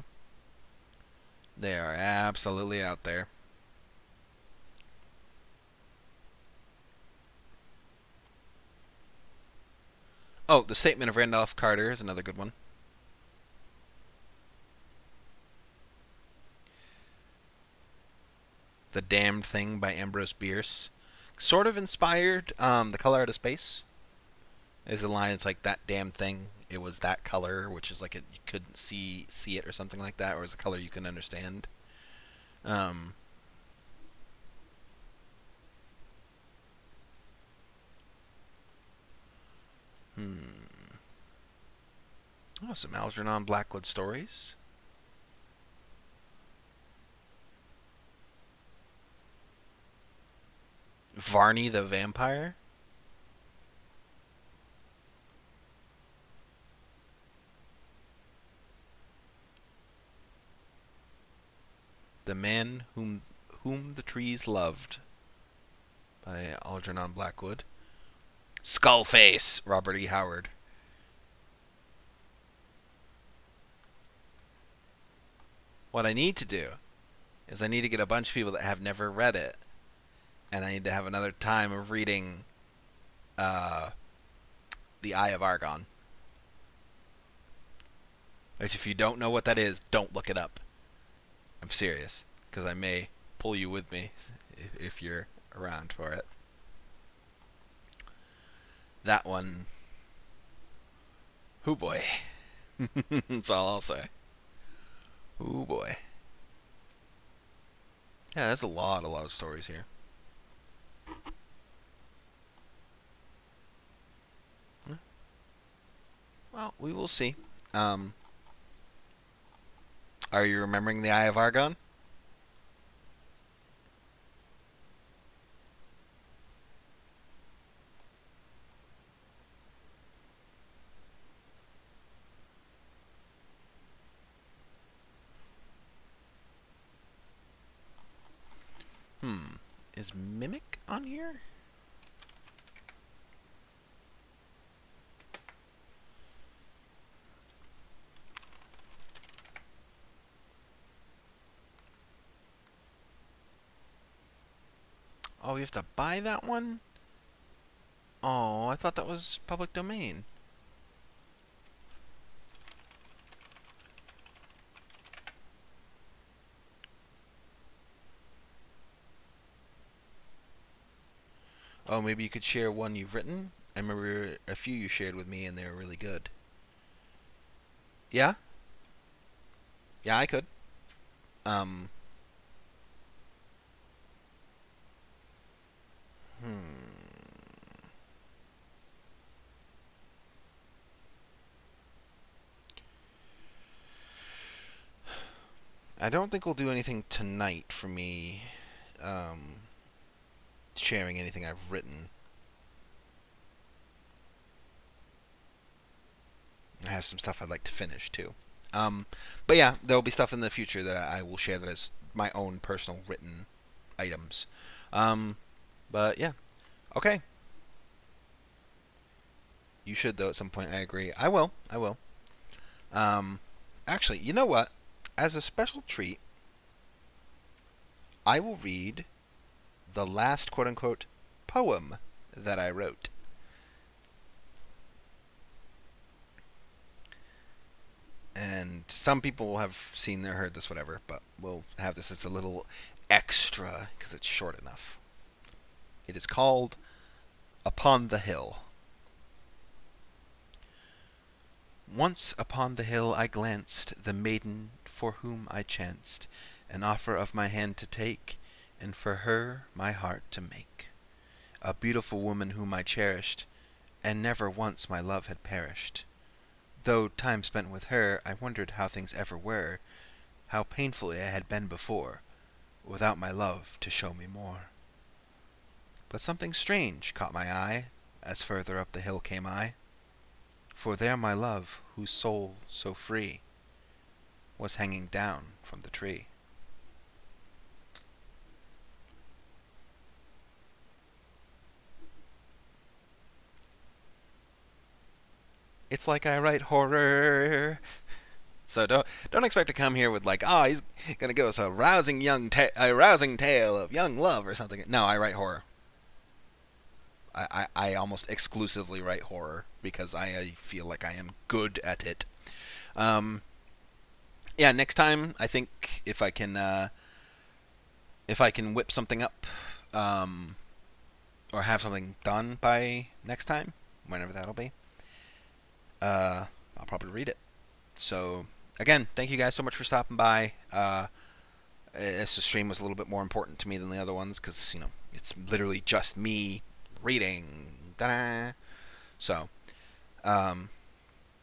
They are absolutely out there. Oh, The Statement of Randolph Carter is another good one. The Damned Thing by Ambrose Bierce. Sort of inspired The Color Out of Space. There's a line that's like, that damn thing, it was that color, which is like you couldn't see it or something like that, or it was a color you couldn't understand. Oh, some Algernon Blackwood stories. Varney the Vampire. The Man Whom the Trees Loved by Algernon Blackwood. Skullface, Robert E. Howard. What I need to do is I need to get a bunch of people that have never read it, and I need to have another time of reading The Eye of Argon. Which, if you don't know what that is, don't look it up. I'm serious, because I may pull you with me if you're around for it. That one... hoo boy. That's all I'll say. Ooh boy. Yeah, there's a lot of stories here. Well, we will see. Are you remembering The Eye of Argon? Is Mimic on here? Oh, you have to buy that one? Oh, I thought that was public domain. Oh, maybe you could share one you've written? I remember a few you shared with me and they were really good. Yeah? Yeah, I could. Um, hmm. I don't think we'll do anything tonight for me, um, sharing anything I've written. I have some stuff I'd like to finish too. Um, but yeah, there'll be stuff in the future that I will share that is my own personal written items. Um, but yeah, okay. You should though at some point. I agree. I will. I will. Um, actually, you know what? As a special treat, I will read the last quote unquote poem that I wrote. And some people will have seen or heard this, whatever, but we'll have this as a little extra because it's short enough. It is called Upon the Hill. Once upon the hill I glanced, the maiden for whom I chanced an offer of my hand to take, and for her my heart to make. A beautiful woman whom I cherished, and never once my love had perished. Though time spent with her, I wondered how things ever were, how painfully I had been before, without my love to show me more. But something strange caught my eye, as further up the hill came I, for there my love, whose soul so free, was hanging down from the tree. It's like I write horror. So don't expect to come here with like, oh, he's gonna give us a rousing tale of young love or something. No, I write horror. I almost exclusively write horror because I feel like I am good at it. Um, yeah, next time I think if I can whip something up, um, or have something done by next time, whenever that'll be, I'll probably read it. So again, thank you guys so much for stopping by. This stream was a little bit more important to me than the other ones because it's literally just me reading. Ta-da! So,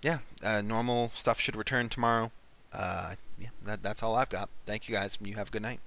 yeah, normal stuff should return tomorrow. Yeah, that's all I've got. Thank you guys. You have a good night.